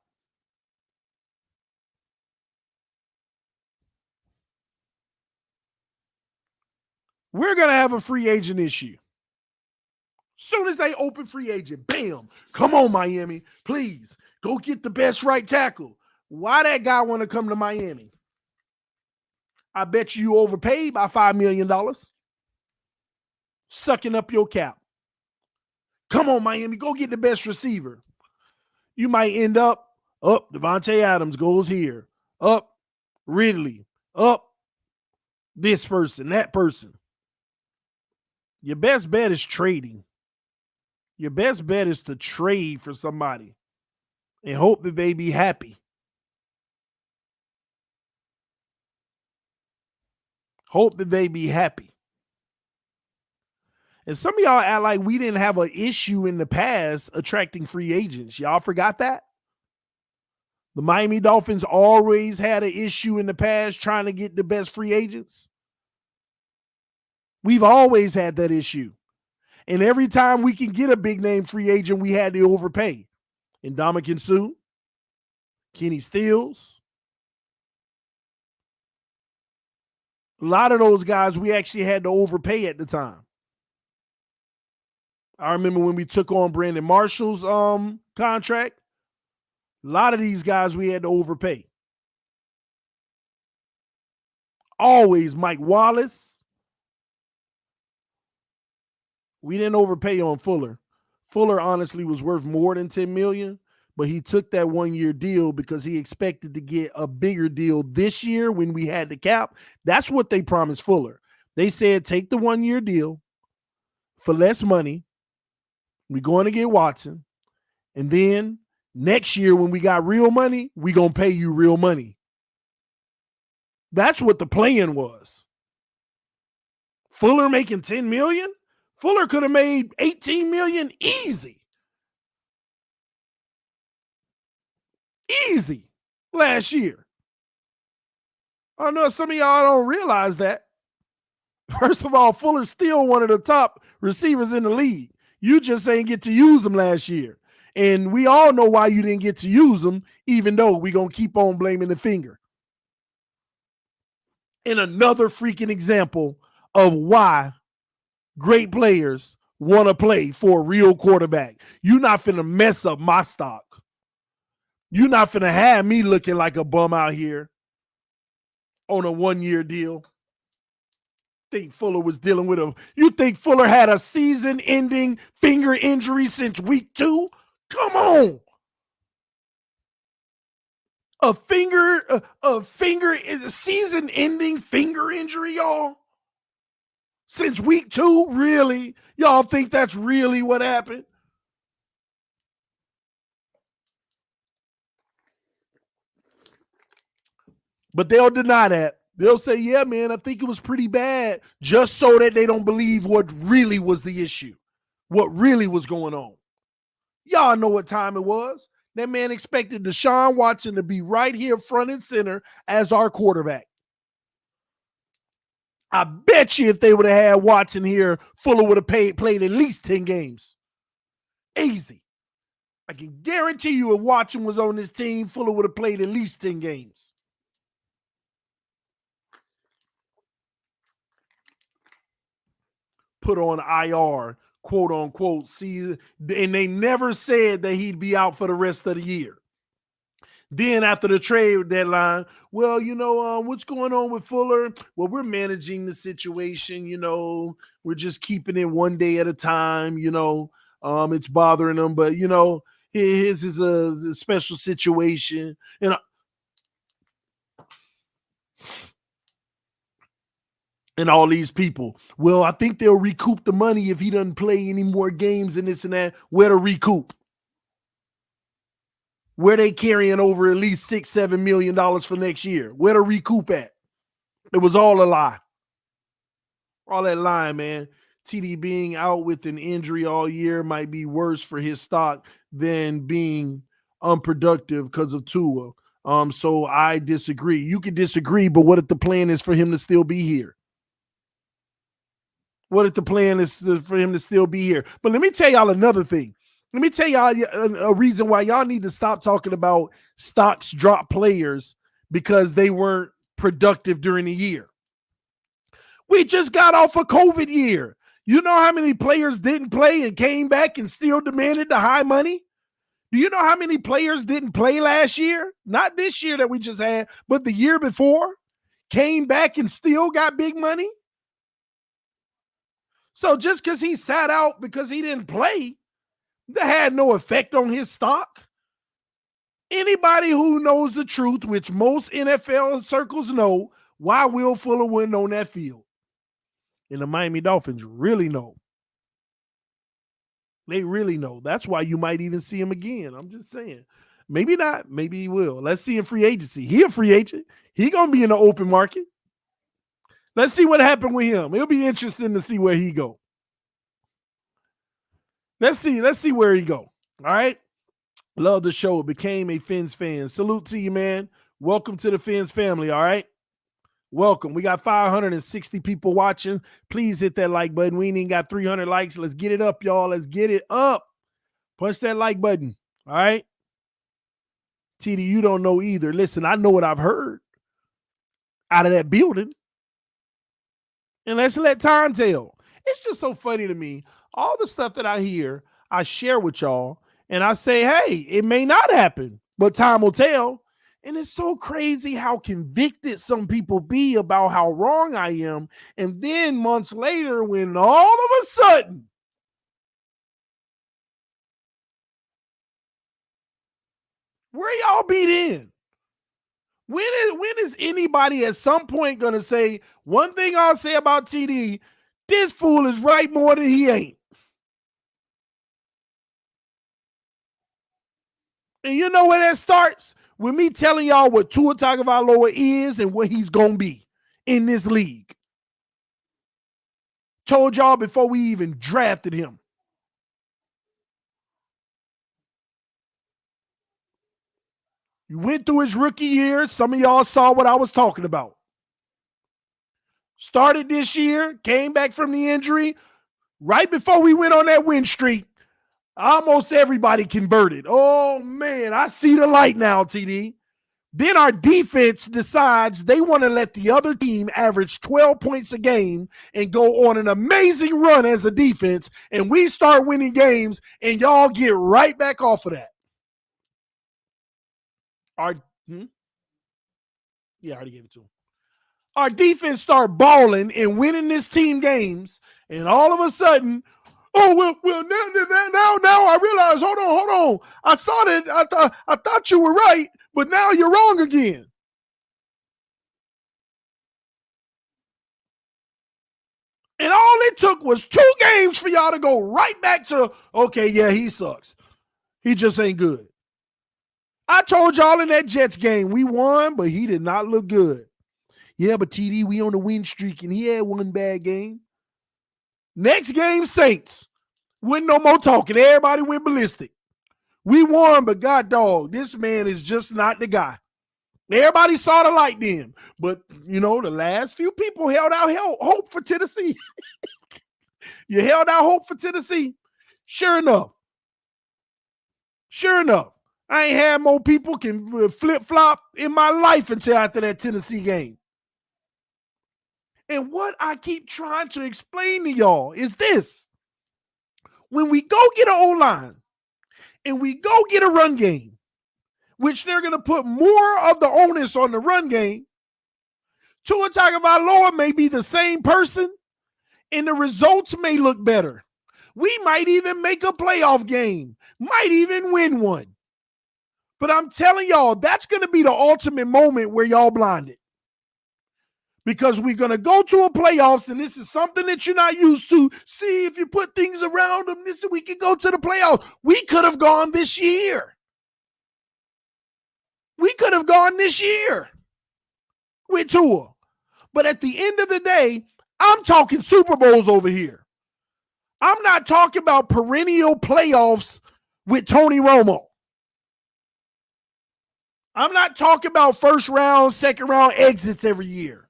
We're going to have a free agent issue. Soon as they open free agent, bam, come on, Miami. Please, go get the best right tackle. Why that guy want to come to Miami? I bet you overpaid by $5 million. Sucking up your cap. Come on, Miami, go get the best receiver. You might end up, Devontae Adams goes here. Ridley. This person, that person. Your best bet is trading. Your best bet is to trade for somebody and hope that they be happy. Hope that they be happy. And some of y'all act like we didn't have an issue in the past attracting free agents. Y'all forgot that? The Miami Dolphins always had an issue in the past trying to get the best free agents. We've always had that issue. And every time we can get a big name free agent, we had to overpay. Ndamukong Suh, Kenny Stills. A lot of those guys we actually had to overpay at the time. I remember when we took on Brandon Marshall's contract. A lot of these guys we had to overpay. Always Mike Wallace. We didn't overpay on Fuller. Fuller honestly was worth more than $10 million, but he took that 1-year deal because he expected to get a bigger deal this year when we had the cap. That's what they promised Fuller. They said, take the 1-year deal for less money. We're going to get Watson. And then next year when we got real money, we're going to pay you real money. That's what the plan was. Fuller making $10 million? Fuller could have made $18 million easy. Easy last year. I know some of y'all don't realize that. First of all, Fuller's still one of the top receivers in the league. You just ain't get to use him last year. And we all know why you didn't get to use him, even though we're going to keep on blaming the finger. And another freaking example of why great players want to play for a real quarterback. You're not finna mess up my stock. You're not finna have me looking like a bum out here on a 1-year deal. Think Fuller was dealing with you think Fuller had a season-ending finger injury since week 2? Come on. A season-ending finger injury, y'all? Since week 2? Really? Y'all think that's really what happened? But they'll deny that. They'll say, yeah, man, I think it was pretty bad, just so that they don't believe what really was the issue, what really was going on. Y'all know what time it was. That man expected Deshaun Watson to be right here front and center as our quarterback. I bet you if they would have had Watson here, Fuller would have played at least 10 games. Easy. I can guarantee you if Watson was on this team, Fuller would have played at least 10 games. Put on IR, quote unquote. See, and they never said that he'd be out for the rest of the year. Then after the trade deadline, well, what's going on with Fuller? Well, we're managing the situation. We're just keeping it one day at a time. It's bothering them, but his is a special situation. And all these people, well, I think they'll recoup the money if he doesn't play any more games and this and that. Where to recoup? Where they carrying over at least $6-7 million for next year? Where to recoup at? It was all a lie. All that lying, man. TD being out with an injury all year might be worse for his stock than being unproductive because of Tua. So I disagree. You can disagree, but what if the plan is for him to still be here? What if the plan is for him to still be here? But let me tell y'all another thing. Let me tell y'all a reason why y'all need to stop talking about stocks drop players because they weren't productive during the year. We just got off a COVID year. You know how many players didn't play and came back and still demanded the high money? Do you know how many players didn't play last year? Not this year that we just had, but the year before, came back and still got big money? So just because he sat out because he didn't play, that had no effect on his stock. Anybody who knows the truth, which most NFL circles know, why Will Fuller wasn't on that field. And the Miami Dolphins really know. They really know. That's why you might even see him again. I'm just saying. Maybe not. Maybe he will. Let's see in free agency. He a free agent. He going to be in the open market. Let's see what happened with him. It'll be interesting to see where he go. Let's see where he go. All right. Love the show. Became a Fins fan. Salute to you, man. Welcome to the Fins family. All right. Welcome. We got 560 people watching. Please hit that like button. We ain't even got 300 likes. Let's get it up, y'all. Let's get it up. Punch that like button. All right. TD, you don't know either. Listen, I know what I've heard out of that building. And let's let time tell. It's just so funny to me. All the stuff that I hear, I share with y'all. And I say, hey, it may not happen, but time will tell. And it's so crazy how convicted some people be about how wrong I am. And then months later, when all of a sudden, where y'all be then? When is anybody at some point going to say, one thing I'll say about TD, this fool is right more than he ain't. And you know where that starts? With me telling y'all what Tua Tagovailoa is and what he's going to be in this league. Told y'all before we even drafted him. You went through his rookie year. Some of y'all saw what I was talking about. Started this year, came back from the injury. Right before we went on that win streak, almost everybody converted. Oh, man, I see the light now, TD. Then our defense decides they want to let the other team average 12 points a game and go on an amazing run as a defense, and we start winning games, and y'all get right back off of that. Yeah, I already gave it to him. Our defense start balling and winning this team games, and all of a sudden, now I realize, hold on. I saw that, I thought you were right, but now you're wrong again. And all it took was 2 games for y'all to go right back to, okay, yeah, he sucks. He just ain't good. I told y'all in that Jets game, we won, but he did not look good. Yeah, but TD, we on the win streak, and he had 1 bad game. Next game, Saints. Went no more talking. Everybody went ballistic. We won, but God dog, this man is just not the guy. Everybody saw the light then. But, the last few people held out hope for Tennessee. You held out hope for Tennessee. Sure enough, I ain't had more people can flip-flop in my life until after that Tennessee game. And what I keep trying to explain to y'all is this. When we go get an O-line and we go get a run game, which they're going to put more of the onus on the run game, Tua Tagovailoa may be the same person and the results may look better. We might even make a playoff game, might even win one. But I'm telling y'all, that's going to be the ultimate moment where y'all blinded. Because we're going to go to a playoffs, and this is something that you're not used to. See, if you put things around them, we can go to the playoffs. We could have gone this year. with Tua. But at the end of the day, I'm talking Super Bowls over here. I'm not talking about perennial playoffs with Tony Romo. I'm not talking about first round, second round exits every year.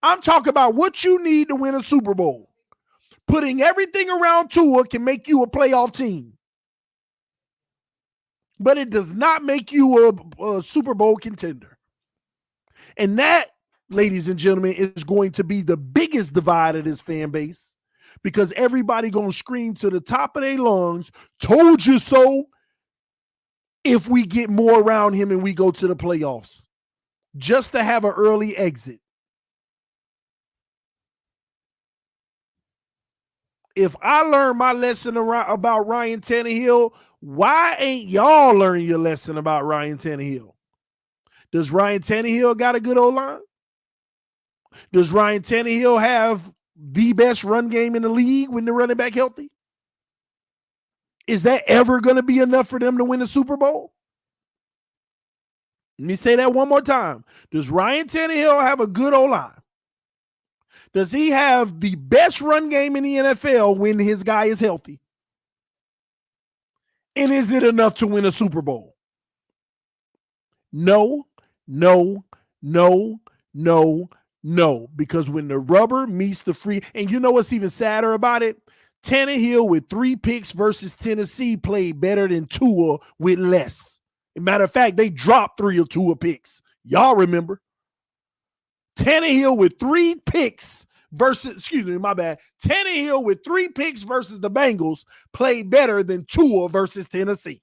I'm talking about what you need to win a Super Bowl. Putting everything around Tua can make you a playoff team. But it does not make you a Super Bowl contender. And that, ladies and gentlemen, is going to be the biggest divide of this fan base, because everybody going to scream to the top of their lungs, told you so, if we get more around him and we go to the playoffs, just to have an early exit. If I learned my lesson about Ryan Tannehill, why ain't y'all learning your lesson about Ryan Tannehill? Does Ryan Tannehill got a good O-line? Does Ryan Tannehill have the best run game in the league when they're running back healthy? Is that ever going to be enough for them to win a Super Bowl? Let me say that one more time. Does Ryan Tannehill have a good O-line? Does he have the best run game in the NFL when his guy is healthy? And is it enough to win a Super Bowl? No. Because when the rubber meets the free, and you know what's even sadder about it? Tannehill with 3 picks versus Tennessee played better than Tua with less. As a matter of fact, they dropped 3 of Tua picks. Y'all remember? Tannehill with 3 picks versus, Tannehill with 3 picks versus the Bengals played better than Tua versus Tennessee.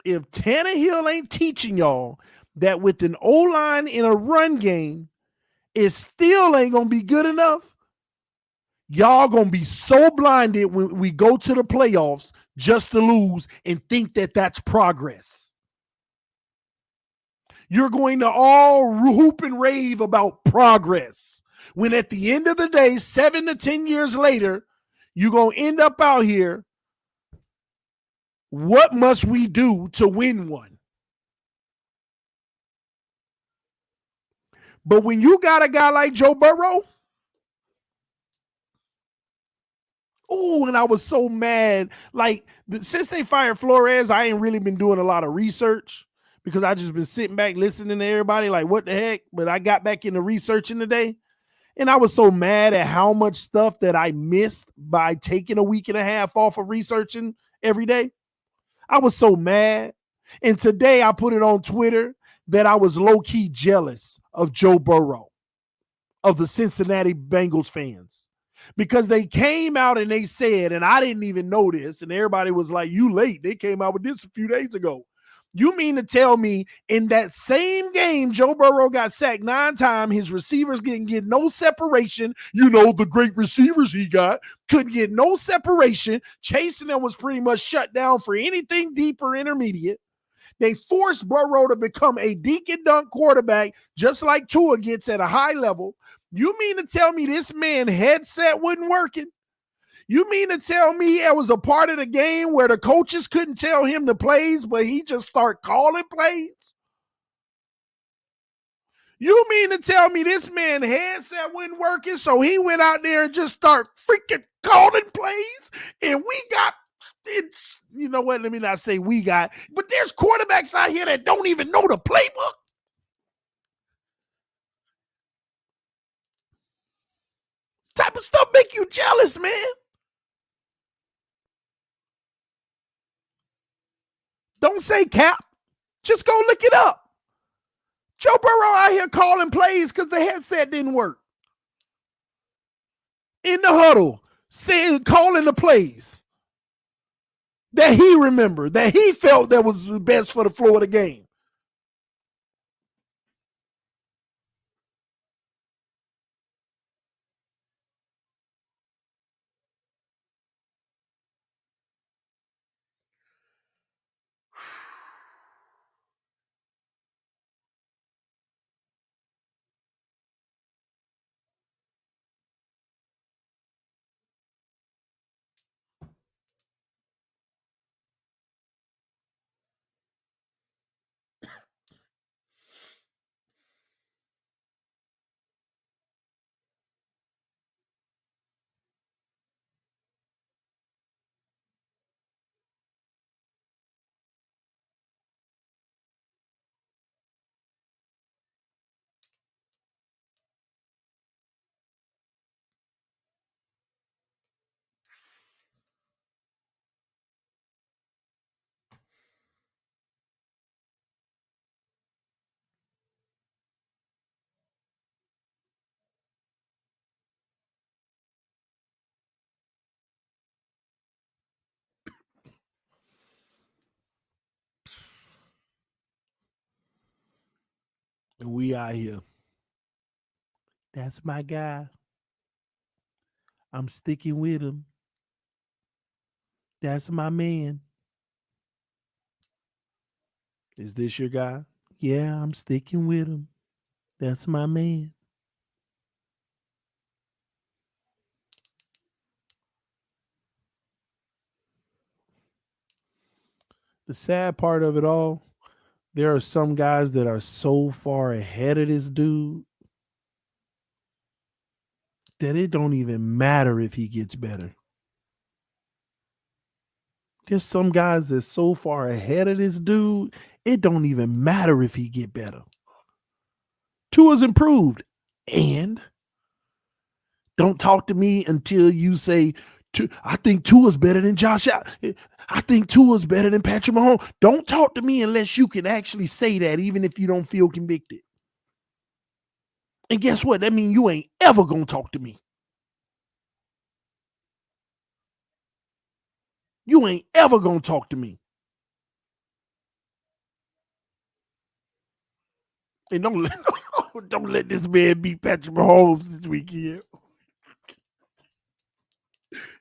If Tannehill ain't teaching y'all that with an O-line in a run game, it still ain't going to be good enough, y'all going to be so blinded when we go to the playoffs just to lose and think that that's progress. You're going to all hoop and rave about progress, when at the end of the day, 7 to 10 years later, you're going to end up out here. What must we do to win one? But when you got a guy like Joe Burrow, and I was so mad. Like, since they fired Flores, I ain't really been doing a lot of research because I just been sitting back listening to everybody like, what the heck? But I got back into researching today, And I was so mad at how much stuff that I missed by taking a week and a half off of researching every day. I was so mad. And today I put it on Twitter that I was low-key jealous of Joe Burrow, of the Cincinnati Bengals fans, because they came out and they said, and I didn't even know this, and everybody was like, you late. They came out with this a few days ago. You mean to tell me in that same game, Joe Burrow got sacked 9 times, his receivers didn't get no separation. You know, the great receivers he got couldn't get no separation. Chasing them was pretty much shut down for anything deep or intermediate. They forced Burrow to become a dink and dunk quarterback, just like Tua gets at a high level. You mean to tell me this man headset wasn't working? You mean to tell me it was a part of the game where the coaches couldn't tell him the plays, but he just started calling plays? You mean to tell me this man headset wasn't working, so he went out there and just started freaking calling plays? And we got, it's, you know what, let me not say we got, but there's quarterbacks out here that don't even know the playbook. This type of stuff make you jealous, man. Don't say cap. Just go look it up. Joe Burrow out here calling plays because the headset didn't work. In the huddle, saying, calling the plays that he remembered, that he felt that was the best for the flow of the game. And we out here. That's my guy. I'm sticking with him. That's my man. Is this your guy? Yeah, I'm sticking with him. That's my man. The sad part of it all, there are some guys that are so far ahead of this dude that it don't even matter if he gets better. There's some guys that's so far ahead of this dude, it don't even matter if he get better. Tua's improved. And don't talk to me until you say, I think Tua's better than Josh Allen. I think Tua's better than Patrick Mahomes. Don't talk to me unless you can actually say that, even if you don't feel convicted. And guess what? That means you ain't ever going to talk to me. You ain't ever going to talk to me. And don't let this man beat Patrick Mahomes this weekend.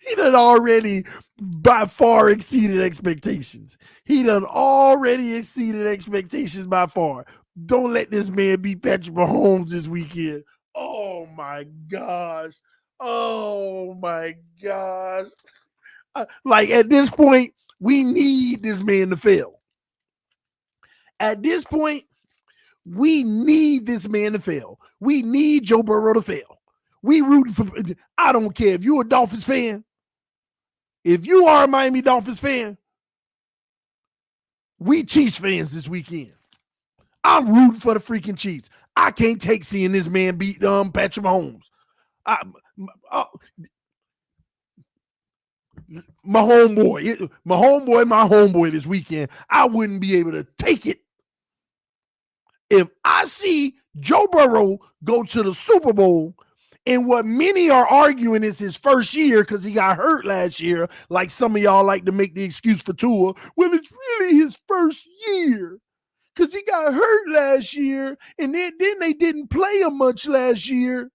He done already by far exceeded expectations. He done already exceeded expectations by far. Don't let this man beat Patrick Mahomes this weekend. Oh my gosh. Oh my gosh. Like at this point, we need this man to fail. At this point, we need this man to fail. We need Joe Burrow to fail. We rooting for, I don't care if you're a Dolphins fan. If you are a Miami Dolphins fan, we Chiefs fans this weekend. I'm rooting for the freaking Chiefs. I can't take seeing this man beat Patrick Mahomes. My homeboy this weekend, I wouldn't be able to take it if I see Joe Burrow go to the Super Bowl and what many are arguing is his first year because he got hurt last year, like some of y'all like to make the excuse for Tua. Well, it's really his first year because he got hurt last year, and then they didn't play him much last year.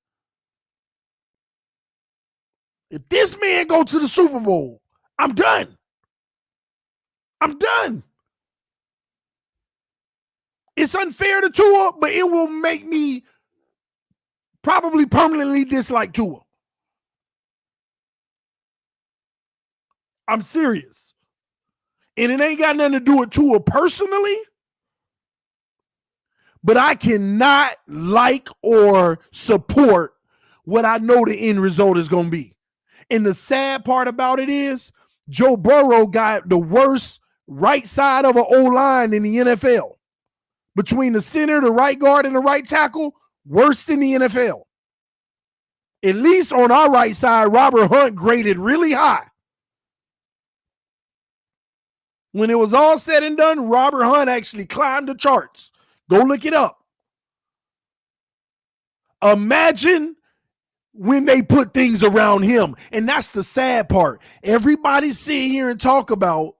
If this man go to the Super Bowl, I'm done. I'm done. It's unfair to Tua, but it will make me probably permanently dislike Tua. I'm serious. And it ain't got nothing to do with Tua personally, but I cannot like or support what I know the end result is going to be. And the sad part about it is Joe Burrow got the worst right side of an O-line in the NFL. Between the center, the right guard, and the right tackle, worse in the NFL. At least on our right side, Robert Hunt graded really high. When it was all said and done, Robert Hunt actually climbed the charts. Go look it up. Imagine when they put things around him. And that's the sad part. Everybody sit here and talk about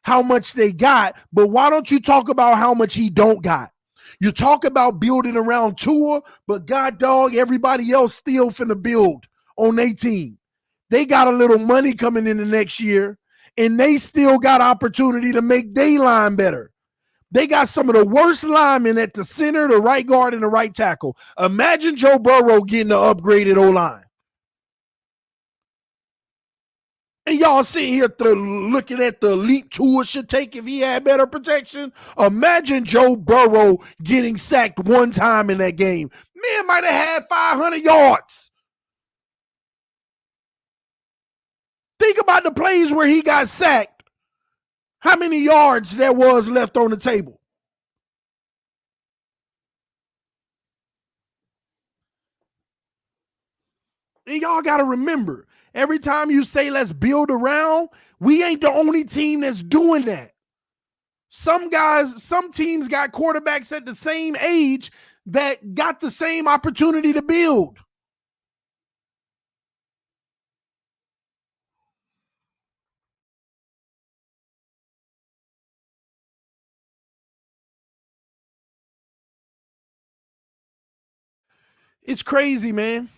how much they got, but why don't you talk about how much he don't got? You talk about building around Tua, but God dog, everybody else still finna build on their team. They got a little money coming in the next year, and they still got opportunity to make their line better. They got some of the worst linemen at the center, the right guard, and the right tackle. Imagine Joe Burrow getting the upgraded O-line. And y'all sitting here looking at the elite Tua should take if he had better protection. Imagine Joe Burrow getting sacked one time in that game. Man might have had 500 yards. Think about the plays where he got sacked. How many yards there was left on the table? And y'all got to remember, every time you say let's build around, we ain't the only team that's doing that. Some teams got quarterbacks at the same age that got the same opportunity to build. It's crazy, man.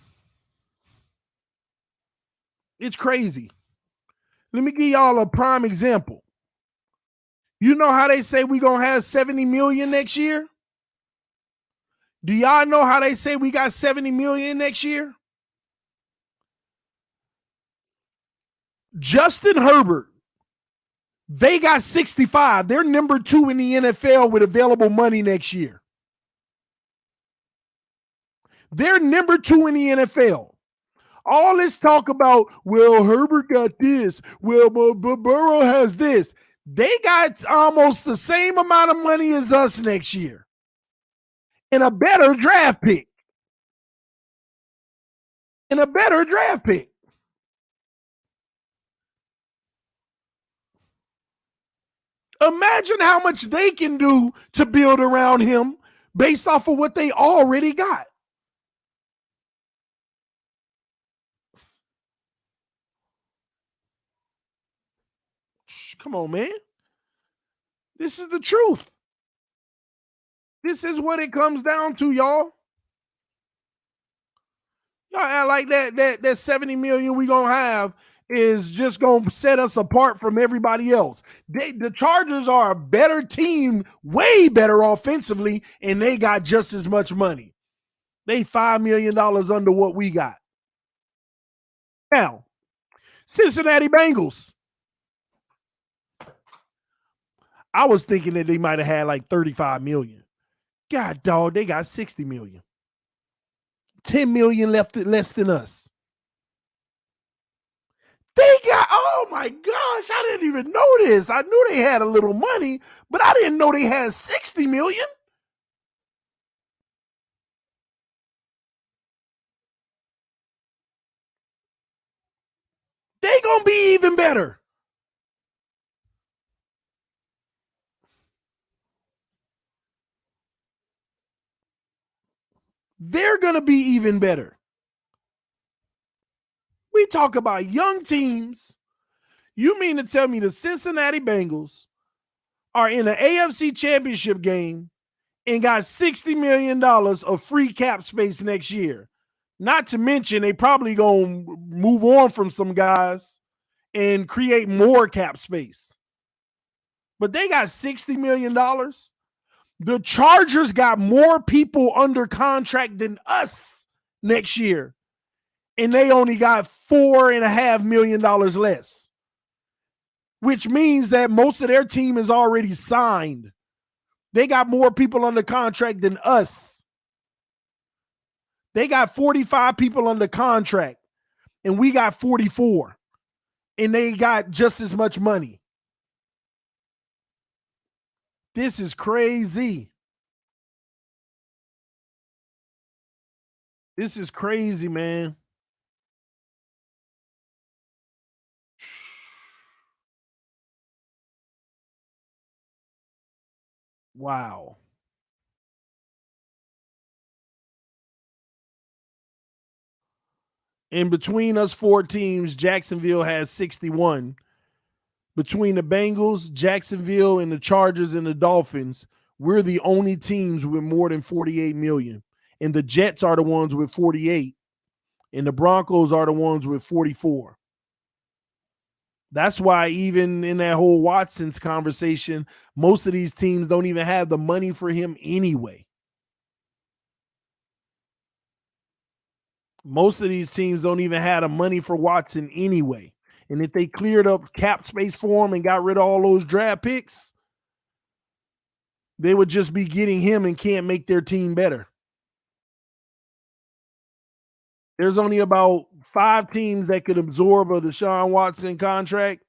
It's crazy. Let me give y'all a prime example. You know how they say we're going to have 70 million next year? Do y'all know how they say we got 70 million next year? Justin Herbert, they got 65. They're number 2 in the NFL with available money next year. They're number 2 in the NFL. All this talk about, well, Herbert got this. Well, Burrow has this. They got almost the same amount of money as us next year. And a better draft pick. Imagine how much they can do to build around him based off of what they already got. Come on, man. This is the truth. This is what it comes down to, y'all. Y'all act like that 70 million we gonna have is just gonna set us apart from everybody else. The Chargers are a better team, way better offensively, and they got just as much money. They $5 million under what we got. Now, Cincinnati Bengals. I was thinking that they might have had like 35 million. God, dog, they got 60 million. 10 million less than us. They got, oh my gosh, I didn't even know this. I knew they had a little money, but I didn't know they had 60 million. going to be even better. They're going to be even better. We talk about young teams. You mean to tell me the Cincinnati Bengals are in an AFC Championship game and got $60 million of free cap space next year? Not to mention they probably going to move on from some guys and create more cap space. But they got $60 million. The Chargers got more people under contract than us next year, and they only got $4.5 million less, which means that most of their team is already signed. They got more people under contract than us. They got 45 people under contract, and we got 44, and they got just as much money. This is crazy. This is crazy, man. Wow. In between us four teams, Jacksonville has 61. Between the Bengals, Jacksonville, and the Chargers and the Dolphins, we're the only teams with more than 48 million. And the Jets are the ones with 48. And the Broncos are the ones with 44. That's why even in that whole Watson's conversation, most of these teams don't even have the money for him anyway. Most of these teams don't even have the money for Watson anyway. And if they cleared up cap space for him and got rid of all those draft picks, they would just be getting him and can't make their team better. There's only about 5 teams that could absorb a Deshaun Watson contract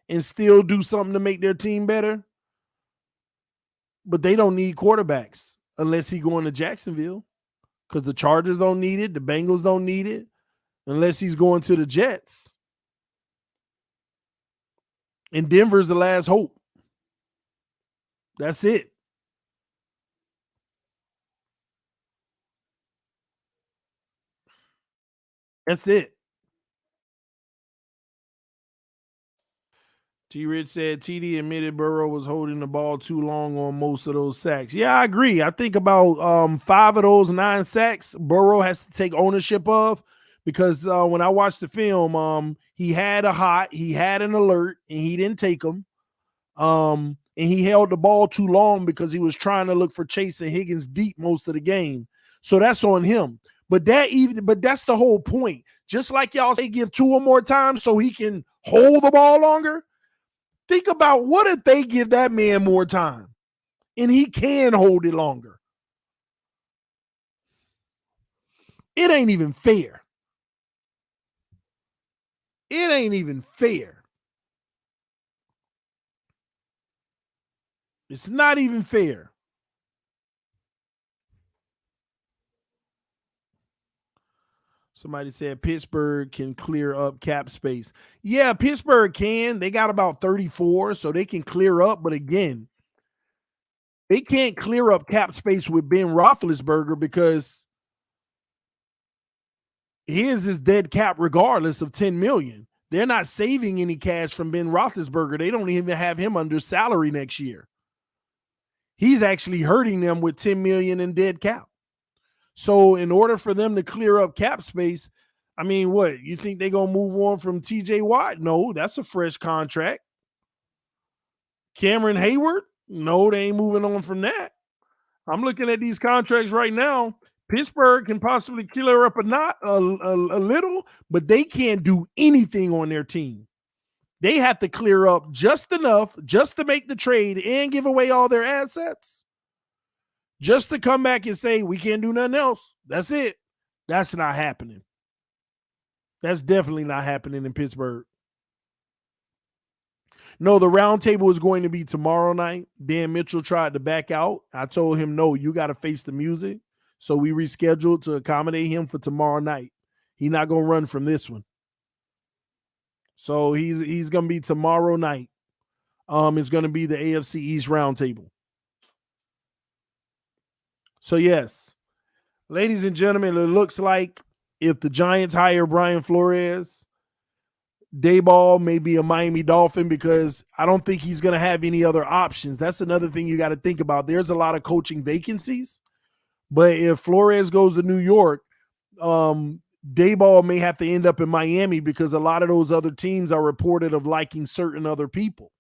and still do something to make their team better. But they don't need quarterbacks unless he's going to Jacksonville, because the Chargers don't need it. The Bengals don't need it unless he's going to the Jets. And Denver's the last hope. That's it. That's it. T-Rich said TD admitted Burrow was holding the ball too long on most of those sacks. Yeah, I agree. I think about 5 of those 9 sacks Burrow has to take ownership of, because when I watched the film, he had he had an alert, and he didn't take them. And he held the ball too long because he was trying to look for Chase and Higgins deep most of the game. So that's on him. But that's the whole point. Just like y'all say, give Tua more time so he can hold the ball longer. Think about what if they give that man more time and he can hold it longer. It ain't even fair. It ain't even fair. It's not even fair. Somebody said Pittsburgh can clear up cap space. Yeah, Pittsburgh can. They got about 34, so they can clear up. But again, they can't clear up cap space with Ben Roethlisberger because his is dead cap regardless of $10 million. They're not saving any cash from Ben Roethlisberger. They don't even have him under salary next year. He's actually hurting them with $10 million in dead cap. So in order for them to clear up cap space, I mean, what? You think they're going to move on from TJ Watt? No, that's a fresh contract. Cameron Hayward? No, they ain't moving on from that. I'm looking at these contracts right now. Pittsburgh can possibly clear up a little, but they can't do anything on their team. They have to clear up just enough just to make the trade and give away all their assets. Just to come back and say, we can't do nothing else. That's it. That's not happening. That's definitely not happening in Pittsburgh. No, the roundtable is going to be tomorrow night. Dan Mitchell tried to back out. I told him, no, you got to face the music. So we rescheduled to accommodate him for tomorrow night. He's not going to run from this one. So he's gonna be tomorrow night. It's gonna be the AFC East roundtable. So yes, ladies and gentlemen, it looks like if the Giants hire Brian Flores, Daboll may be a Miami Dolphin because I don't think he's going to have any other options. That's another thing you got to think about. There's a lot of coaching vacancies, but if Flores goes to New York, Daboll may have to end up in Miami because a lot of those other teams are reported of liking certain other people,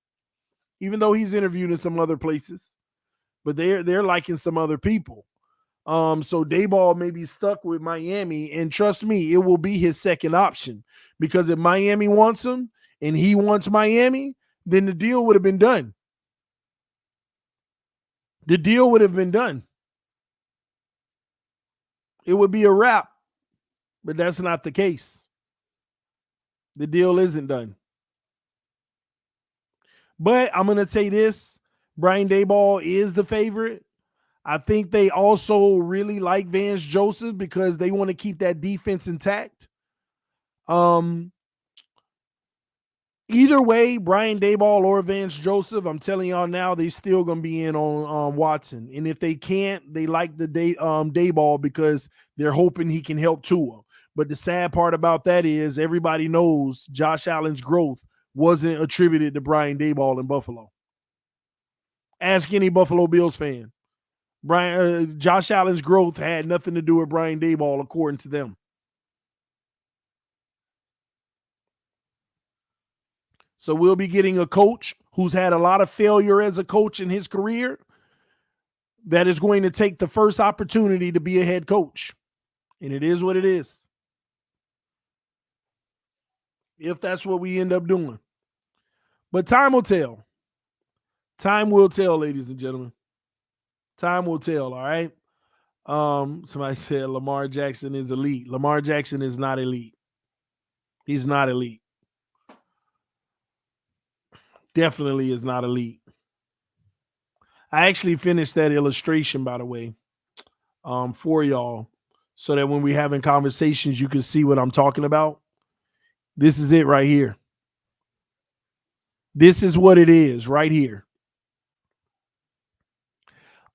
even though he's interviewed in some other places, but they're liking some other people. So Daboll may be stuck with Miami, and trust me, it will be his second option because if Miami wants him and he wants Miami, then the deal would have been done. The deal would have been done. It would be a wrap, but that's not the case. The deal isn't done. But I'm going to say this, Brian Daboll is the favorite. I think they also really like Vance Joseph because they want to keep that defense intact. Either way, Brian Daboll or Vance Joseph, I'm telling y'all now, they still gonna be in on Watson. And if they can't, they like the Daboll because they're hoping he can help Tua. But the sad part about that is everybody knows Josh Allen's growth wasn't attributed to Brian Daboll in Buffalo. Ask any Buffalo Bills fan. Josh Allen's growth had nothing to do with Brian Daboll, according to them. So we'll be getting a coach who's had a lot of failure as a coach in his career that is going to take the first opportunity to be a head coach. And it is what it is. If that's what we end up doing. But time will tell. Time will tell, ladies and gentlemen. Time will tell, all right? Somebody said Lamar Jackson is elite. Lamar Jackson is not elite. He's not elite. Definitely is not elite. I actually finished that illustration, by the way, for y'all, so that when we're having conversations, you can see what I'm talking about. This is it right here. This is what it is right here.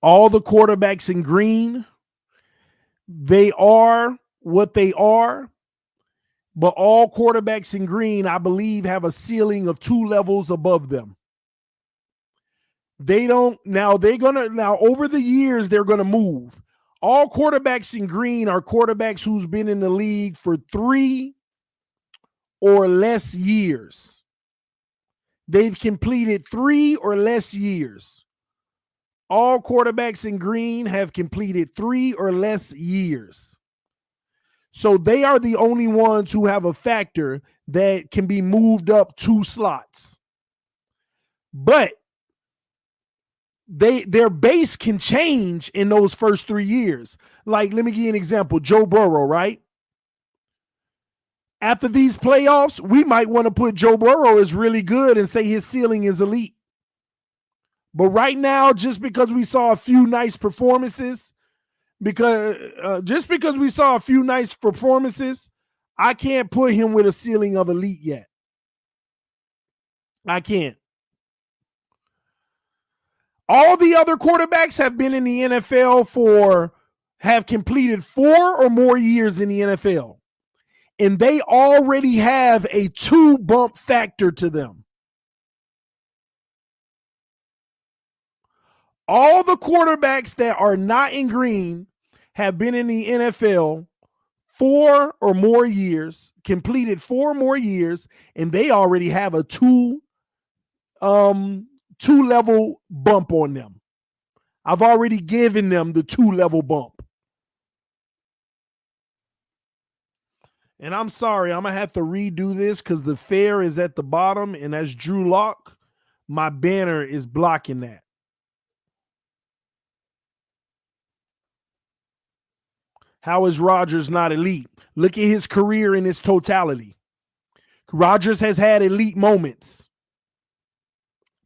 All the quarterbacks in green, they are what they are, but all quarterbacks in green, I believe, have a ceiling of 2 levels above them. They don't now. Over the years, they're gonna move. All quarterbacks in green are quarterbacks who's been in the league for 3 or less years. They've completed 3 or less years. All quarterbacks in green have completed 3 or less years. So they are the only ones who have a factor that can be moved up 2 slots. But their base can change in those first 3 years. Like, let me give you an example. Joe Burrow, right? After these playoffs, we might want to put Joe Burrow as really good and say his ceiling is elite. But right now, just because we saw a few nice performances, I can't put him with a ceiling of elite yet. I can't. All the other quarterbacks have been in the NFL have completed 4 or more years in the NFL. And they already have a 2 bump factor to them. All the quarterbacks that are not in green have been in the NFL 4 or more years, completed 4 or more years, and they already have a 2 level bump on them. I've already given them the 2 level bump. And I'm sorry, I'm going to have to redo this because the fair is at the bottom, and that's Drew Lock. My banner is blocking that. How is Rodgers not elite? Look at his career in its totality. Rodgers has had elite moments.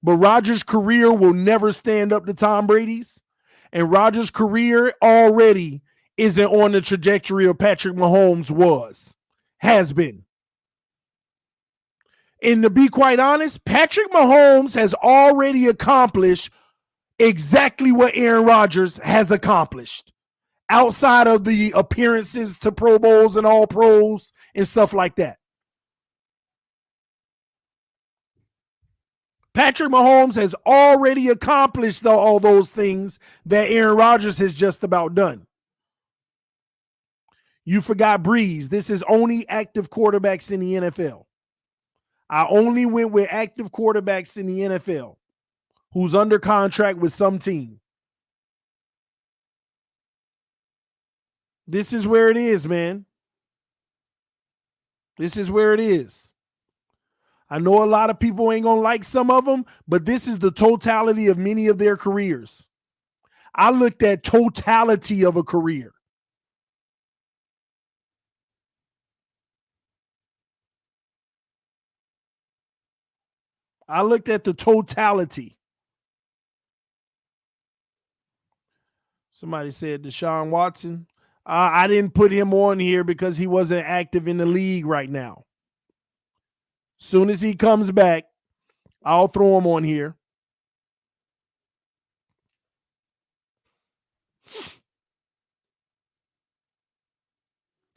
But Rodgers' career will never stand up to Tom Brady's. And Rodgers' career already isn't on the trajectory of Patrick Mahomes has been. And to be quite honest, Patrick Mahomes has already accomplished exactly what Aaron Rodgers has accomplished outside of the appearances to Pro Bowls and All Pros and stuff like that. Patrick Mahomes has already accomplished all those things that Aaron Rodgers has just about done. You forgot Breeze. This is only active quarterbacks in the NFL. I only went with active quarterbacks in the NFL who's under contract with some team. This is where it is, man. This is where it is. I know a lot of people ain't going to like some of them, but this is the totality of many of their careers. I looked at totality of a career. I looked at the totality. Somebody said Deshaun Watson. I didn't put him on here because he wasn't active in the league right now. Soon as he comes back, I'll throw him on here.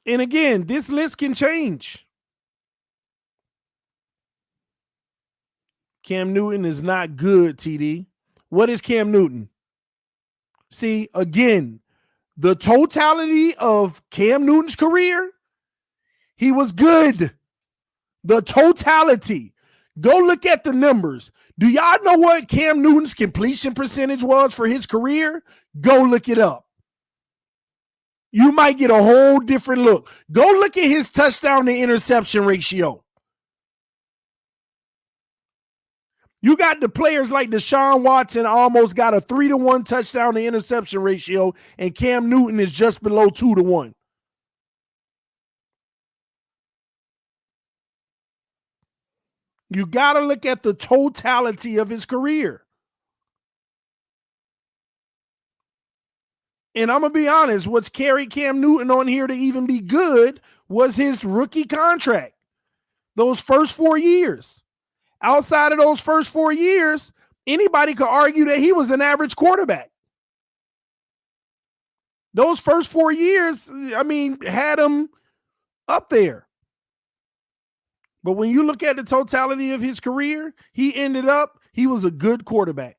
And again, this list can change. Cam Newton is not good, TD. What is Cam Newton? See, again, the totality of Cam Newton's career, he was good. The totality. Go look at the numbers. Do y'all know what Cam Newton's completion percentage was for his career? Go look it up. You might get a whole different look. Go look at his touchdown to interception ratio. You got the players like Deshaun Watson almost got a 3-to-1 touchdown to interception ratio, and Cam Newton is just below 2-to-1. You got to look at the totality of his career. And I'm going to be honest, what's carried Cam Newton on here to even be good was his rookie contract. Those first 4 years. Outside of those first 4 years, anybody could argue that he was an average quarterback. Those first 4 years, I mean, had him up there. But when you look at the totality of his career, he was a good quarterback.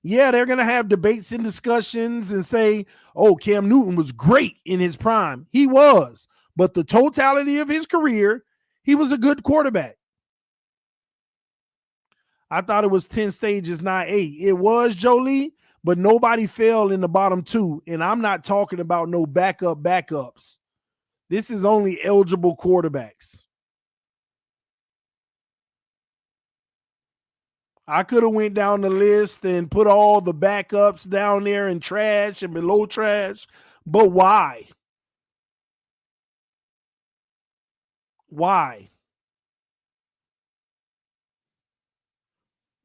Yeah, they're going to have debates and discussions and say, oh, Cam Newton was great in his prime. He was. But the totality of his career, he was a good quarterback. I thought it was 10 stages, not 8. It was, Jolie, but nobody fell in the bottom 2. And I'm not talking about no backups. This is only eligible quarterbacks. I could have went down the list and put all the backups down there in trash and below trash, but why? Why?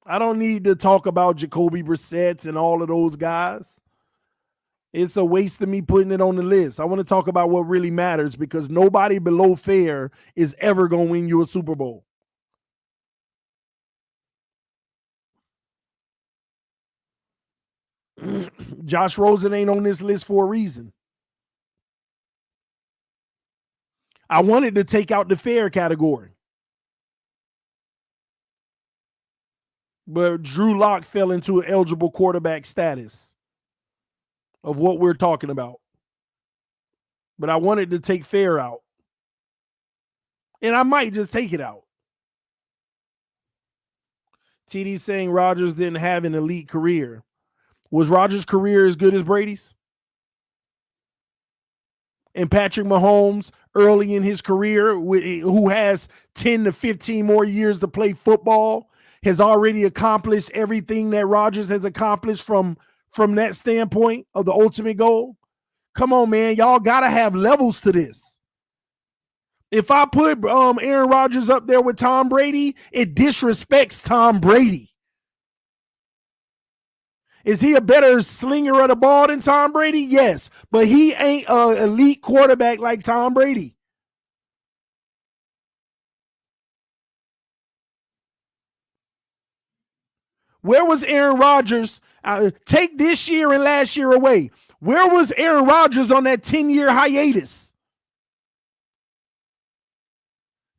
I don't need to talk about Jacoby Brissett and all of those guys. It's a waste of me putting it on the list. I want to talk about what really matters because nobody below fair is ever going to win you a Super Bowl. Josh Rosen ain't on this list for a reason. I wanted to take out the fair category. But Drew Lock fell into an eligible quarterback status of what we're talking about. But I wanted to take fair out. And I might just take it out. TD saying Rodgers didn't have an elite career. Was Rodgers' career as good as Brady's? And Patrick Mahomes, early in his career, who has 10 to 15 more years to play football, has already accomplished everything that Rodgers has accomplished from that standpoint of the ultimate goal. Come on, man. Y'all got to have levels to this. If I put Aaron Rodgers up there with Tom Brady, it disrespects Tom Brady. Is he a better slinger of the ball than Tom Brady? Yes, but he ain't an elite quarterback like Tom Brady. Where was Aaron Rodgers? Take this year and last year away. Where was Aaron Rodgers on that 10-year hiatus?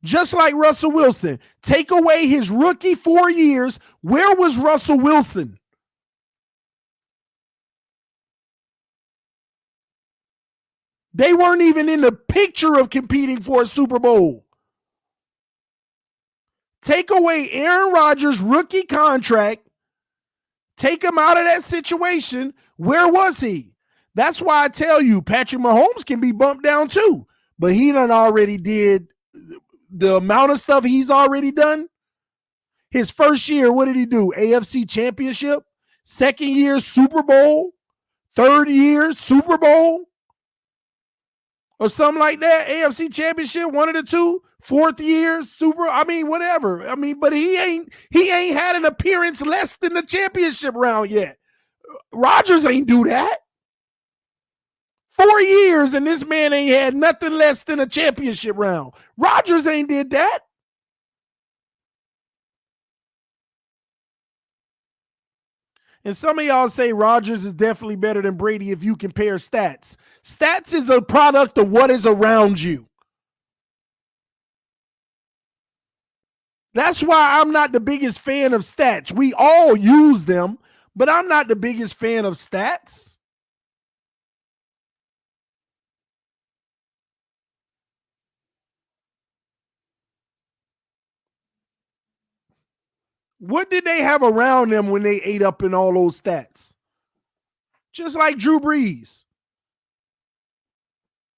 Just like Russell Wilson. Take away his rookie 4 years. Where was Russell Wilson? They weren't even in the picture of competing for a Super Bowl. Take away Aaron Rodgers' rookie contract. Take him out of that situation. Where was he? That's why I tell you, Patrick Mahomes can be bumped down too. But he done already did the amount of stuff he's already done. His first year, what did he do? AFC Championship. Second year, Super Bowl. Third year, Super Bowl. Or something like that. AFC Championship, one of the two. Fourth year, whatever. But he ain't had an appearance less than the championship round yet. Rodgers ain't do that. 4 years and this man ain't had nothing less than a championship round. Rodgers ain't did that. And some of y'all say Rodgers is definitely better than Brady if you compare stats. Stats is a product of what is around you. That's why I'm not the biggest fan of stats. We all use them, but I'm not the biggest fan of stats. What did they have around them when they ate up in all those stats? Just like Drew Brees.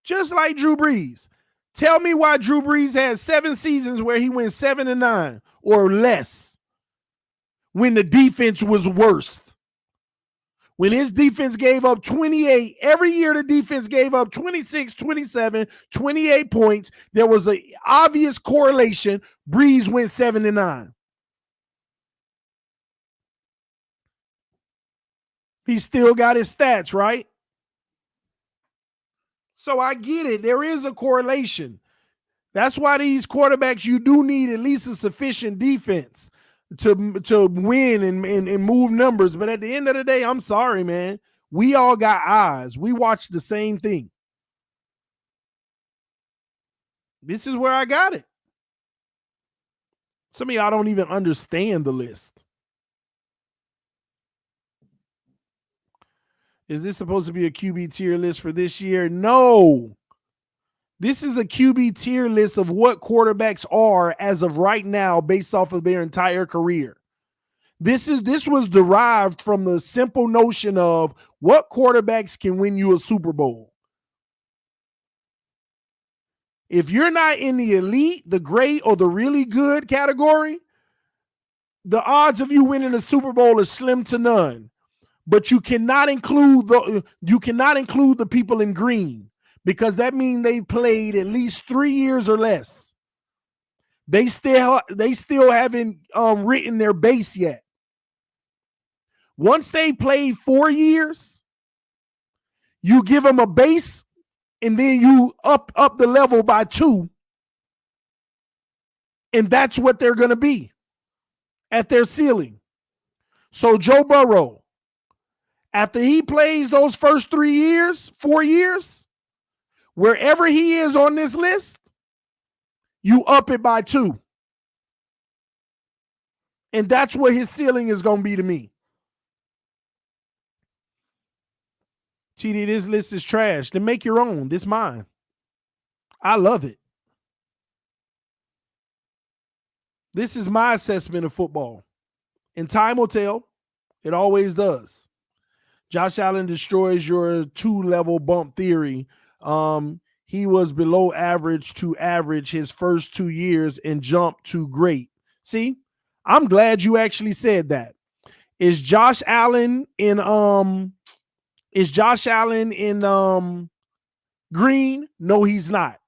Just like Drew Brees. Tell me why Drew Brees had 7 seasons where he went 7-9 or less when the defense was worst. When his defense gave up 28, every year the defense gave up 26, 27, 28 points. There was an obvious correlation. Brees went 7-9. He still got his stats, right? So I get it. There is a correlation. That's why these quarterbacks, you do need at least a sufficient defense to win and move numbers. But at the end of the day, I'm sorry, man. We all got eyes. We watch the same thing. This is where I got it. Some of y'all don't even understand the list. Is this supposed to be a QB tier list for this year? No. This is a QB tier list of what quarterbacks are as of right now based off of their entire career. This was derived from the simple notion of what quarterbacks can win you a Super Bowl. If you're not in the elite, the great, or the really good category, the odds of you winning a Super Bowl are slim to none. But you cannot include the people in green, because that means they played at least 3 years or less. They still haven't written their base yet. Once they played 4 years, you give them a base, and then you up the level by 2, and that's what they're going to be at their ceiling. So Joe Burrow, after he plays those first 4 years, wherever he is on this list, you up it by 2. And that's what his ceiling is going to be to me. TD, this list is trash. Then make your own. This mine. I love it. This is my assessment of football. And time will tell. It always does. Josh Allen destroys your 2-level bump theory. He was below average to average his first 2 years and jumped to great. See, I'm glad you actually said that. Is Josh Allen in green? No, he's not.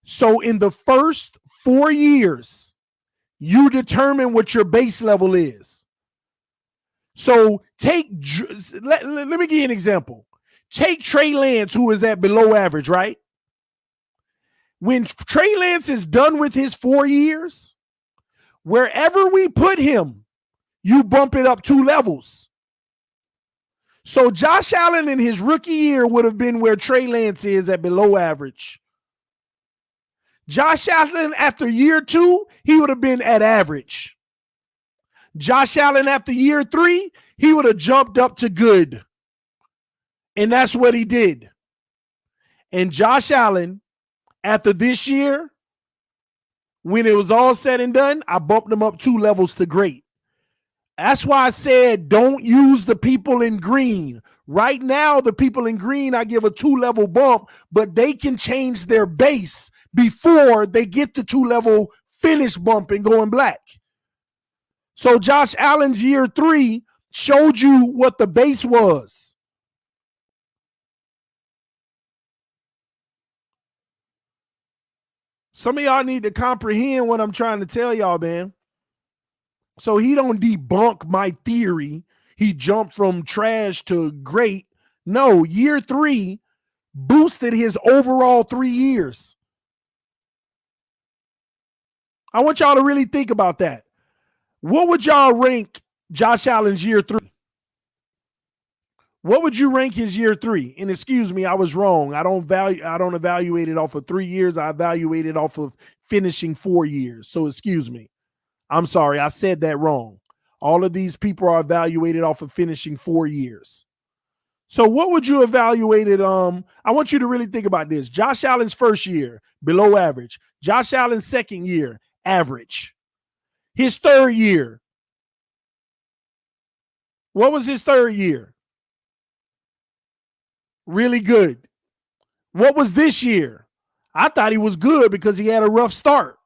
So in the first 4 years, you determine what your base level is. So let me give you an example. Take Trey Lance, who is at below average, right? When Trey Lance is done with his 4 years, wherever we put him, you bump it up 2 levels. So Josh Allen in his rookie year would have been where Trey Lance is at below average. Josh Allen after year 2, he would have been at average. Josh Allen after year 3, he would have jumped up to good. And that's what he did. And Josh Allen, after this year, when it was all said and done, I bumped him up 2 levels to great. That's why I said don't use the people in green. Right now, the people in green, I give a 2-level bump, but they can change their base before they get the 2-level finish bump and going black. So Josh Allen's year 3 showed you what the base was. Some of y'all need to comprehend what I'm trying to tell y'all, man. So he don't debunk my theory. He jumped from trash to great. No, year 3 boosted his overall 3 years. I want y'all to really think about that. What would y'all rank Josh Allen's year 3? What would you rank his year 3? And excuse me, I was wrong. I don't evaluate it off of 3 years. I evaluate it off of finishing 4 years. So excuse me. I'm sorry, I said that wrong. All of these people are evaluated off of finishing 4 years. So what would you evaluate it? I want you to really think about this. Josh Allen's first year, below average. Josh Allen's second year, average. His third year. What was his third year? Really good. What was this year? I thought he was good because he had a rough start.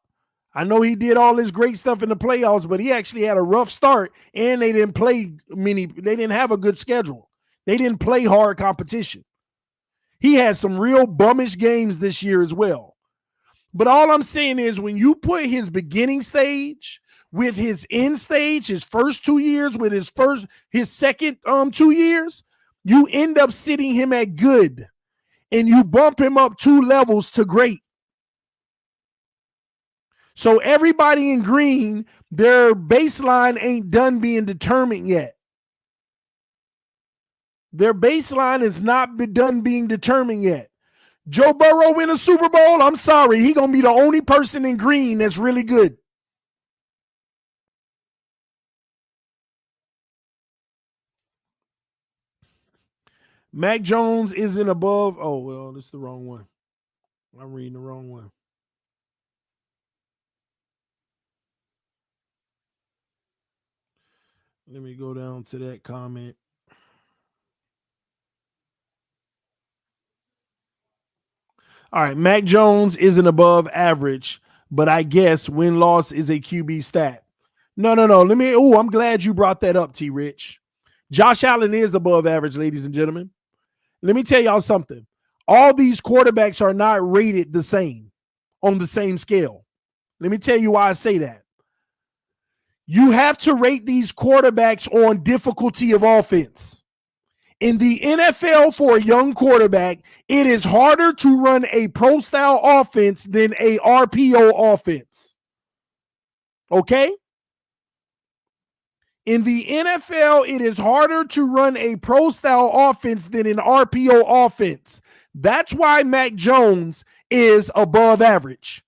I know he did all this great stuff in the playoffs, but he actually had a rough start, and they didn't play they didn't have a good schedule. They didn't play hard competition. He had some real bummish games this year as well. But all I'm saying is when you put his beginning stage with his end stage, his first 2 years with his second 2 years, you end up sitting him at good, and you bump him up 2 levels to great. So everybody in green, their baseline ain't done being determined yet. Their baseline is not done being determined yet. Joe Burrow win a Super Bowl? I'm sorry. He's going to be the only person in green that's really good. Mac Jones isn't above. Oh, well, this is the wrong one. I'm reading the wrong one. Let me go down to that comment. All right, Mac Jones isn't above average, but I guess win-loss is a QB stat. No. I'm glad you brought that up, T. Rich. Josh Allen is above average, ladies and gentlemen. Let me tell y'all something. All these quarterbacks are not rated the same on the same scale. Let me tell you why I say that. You have to rate these quarterbacks on difficulty of offense. In the NFL, for a young quarterback, it is harder to run a pro-style offense than a RPO offense. Okay? In the NFL, it is harder to run a pro-style offense than an RPO offense. That's why Mac Jones is above average.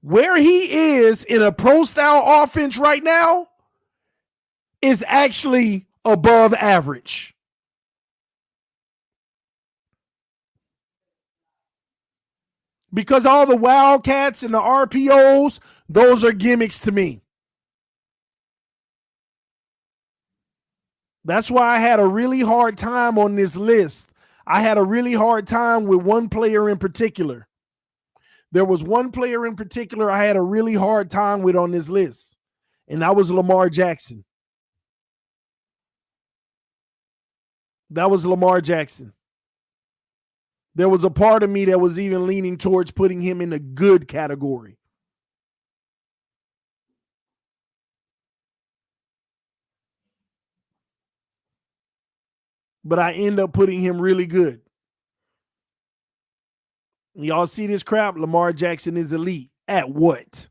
Where he is in a pro-style offense right now is actually above average. Because all the Wildcats and the RPOs, those are gimmicks to me. That's why I had a really hard time on this list. I had a really hard time with one player in particular. There was one player in particular I had a really hard time with on this list, and that was Lamar Jackson. That was Lamar Jackson. There was a part of me that was even leaning towards putting him in the good category. But I end up putting him really good. Y'all see this crap? Lamar Jackson is elite. At what?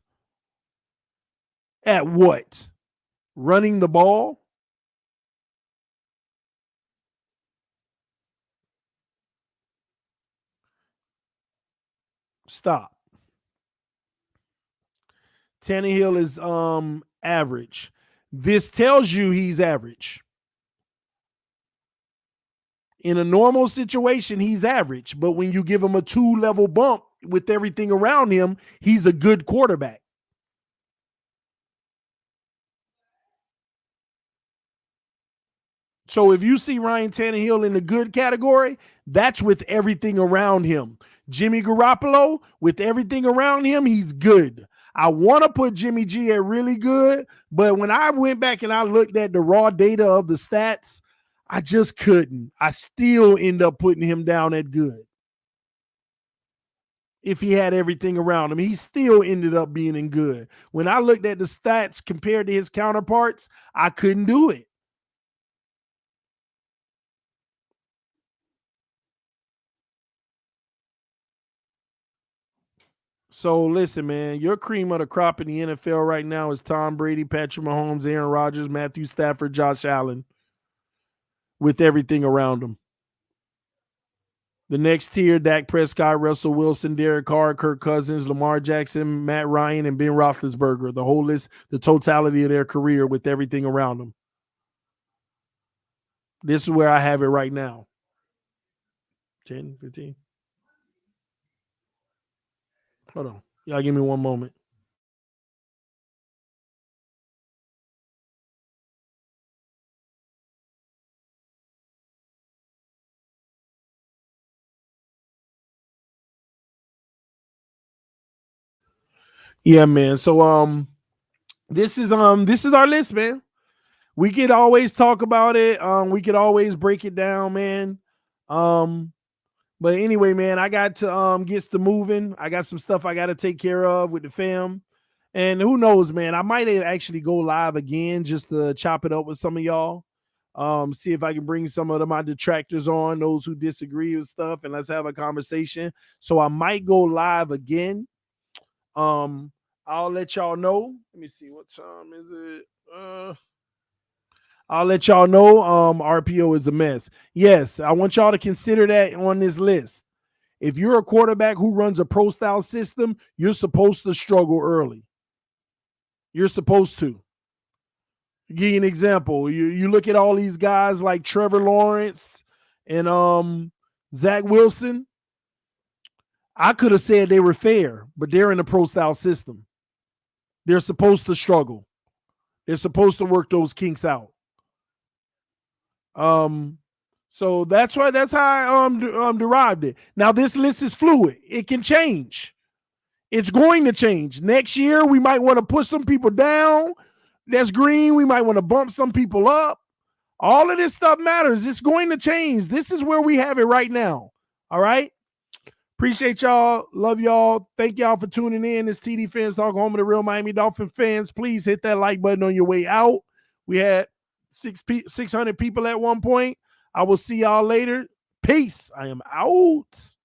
At what? Running the ball? Stop. Tannehill is average. This tells you he's average. In a normal situation, he's average. But when you give him a 2-level bump with everything around him, he's a good quarterback. So if you see Ryan Tannehill in the good category, that's with everything around him. Jimmy Garoppolo, with everything around him, he's good. I want to put Jimmy G at really good, but when I went back and I looked at the raw data of the stats, I just couldn't. I still end up putting him down at good. If he had everything around him, he still ended up being in good. When I looked at the stats compared to his counterparts, I couldn't do it. So listen, man, your cream of the crop in the NFL right now is Tom Brady, Patrick Mahomes, Aaron Rodgers, Matthew Stafford, Josh Allen, with everything around them. The next tier, Dak Prescott, Russell Wilson, Derek Carr, Kirk Cousins, Lamar Jackson, Matt Ryan, and Ben Roethlisberger. The whole list, the totality of their career with everything around them. This is where I have it right now. 10, 15. Hold on. Y'all give me one moment. Yeah, man. So this is our list, man. We could always talk about it. We could always break it down, man. But anyway, man, I got to get to moving. I got some stuff I got to take care of with the fam. And who knows, man, I might actually go live again just to chop it up with some of y'all. See if I can bring some of my detractors on, those who disagree with stuff, and let's have a conversation. So I might go live again. I'll let y'all know. Let me see, what time is it? I'll let y'all know. RPO is a mess. Yes, I want y'all to consider that on this list. If you're a quarterback who runs a pro style system, you're supposed to struggle early. You're supposed to. Give you an example. You look at all these guys like Trevor Lawrence and Zach Wilson. I could have said they were fair, but they're in a pro style system. They're supposed to struggle. They're supposed to work those kinks out. So that's how I derived it. Now this list is fluid. It can change. It's going to change. Next year, we might want to push some people down. That's green. We might want to bump some people up. All of this stuff matters. It's going to change. This is where we have it right now. All right. Appreciate y'all. Love y'all. Thank y'all for tuning in. It's TD Fans Talk, home of the real Miami Dolphin fans. Please hit that like button on your way out. We had 600 people at one point. I will see y'all later. Peace. I am out.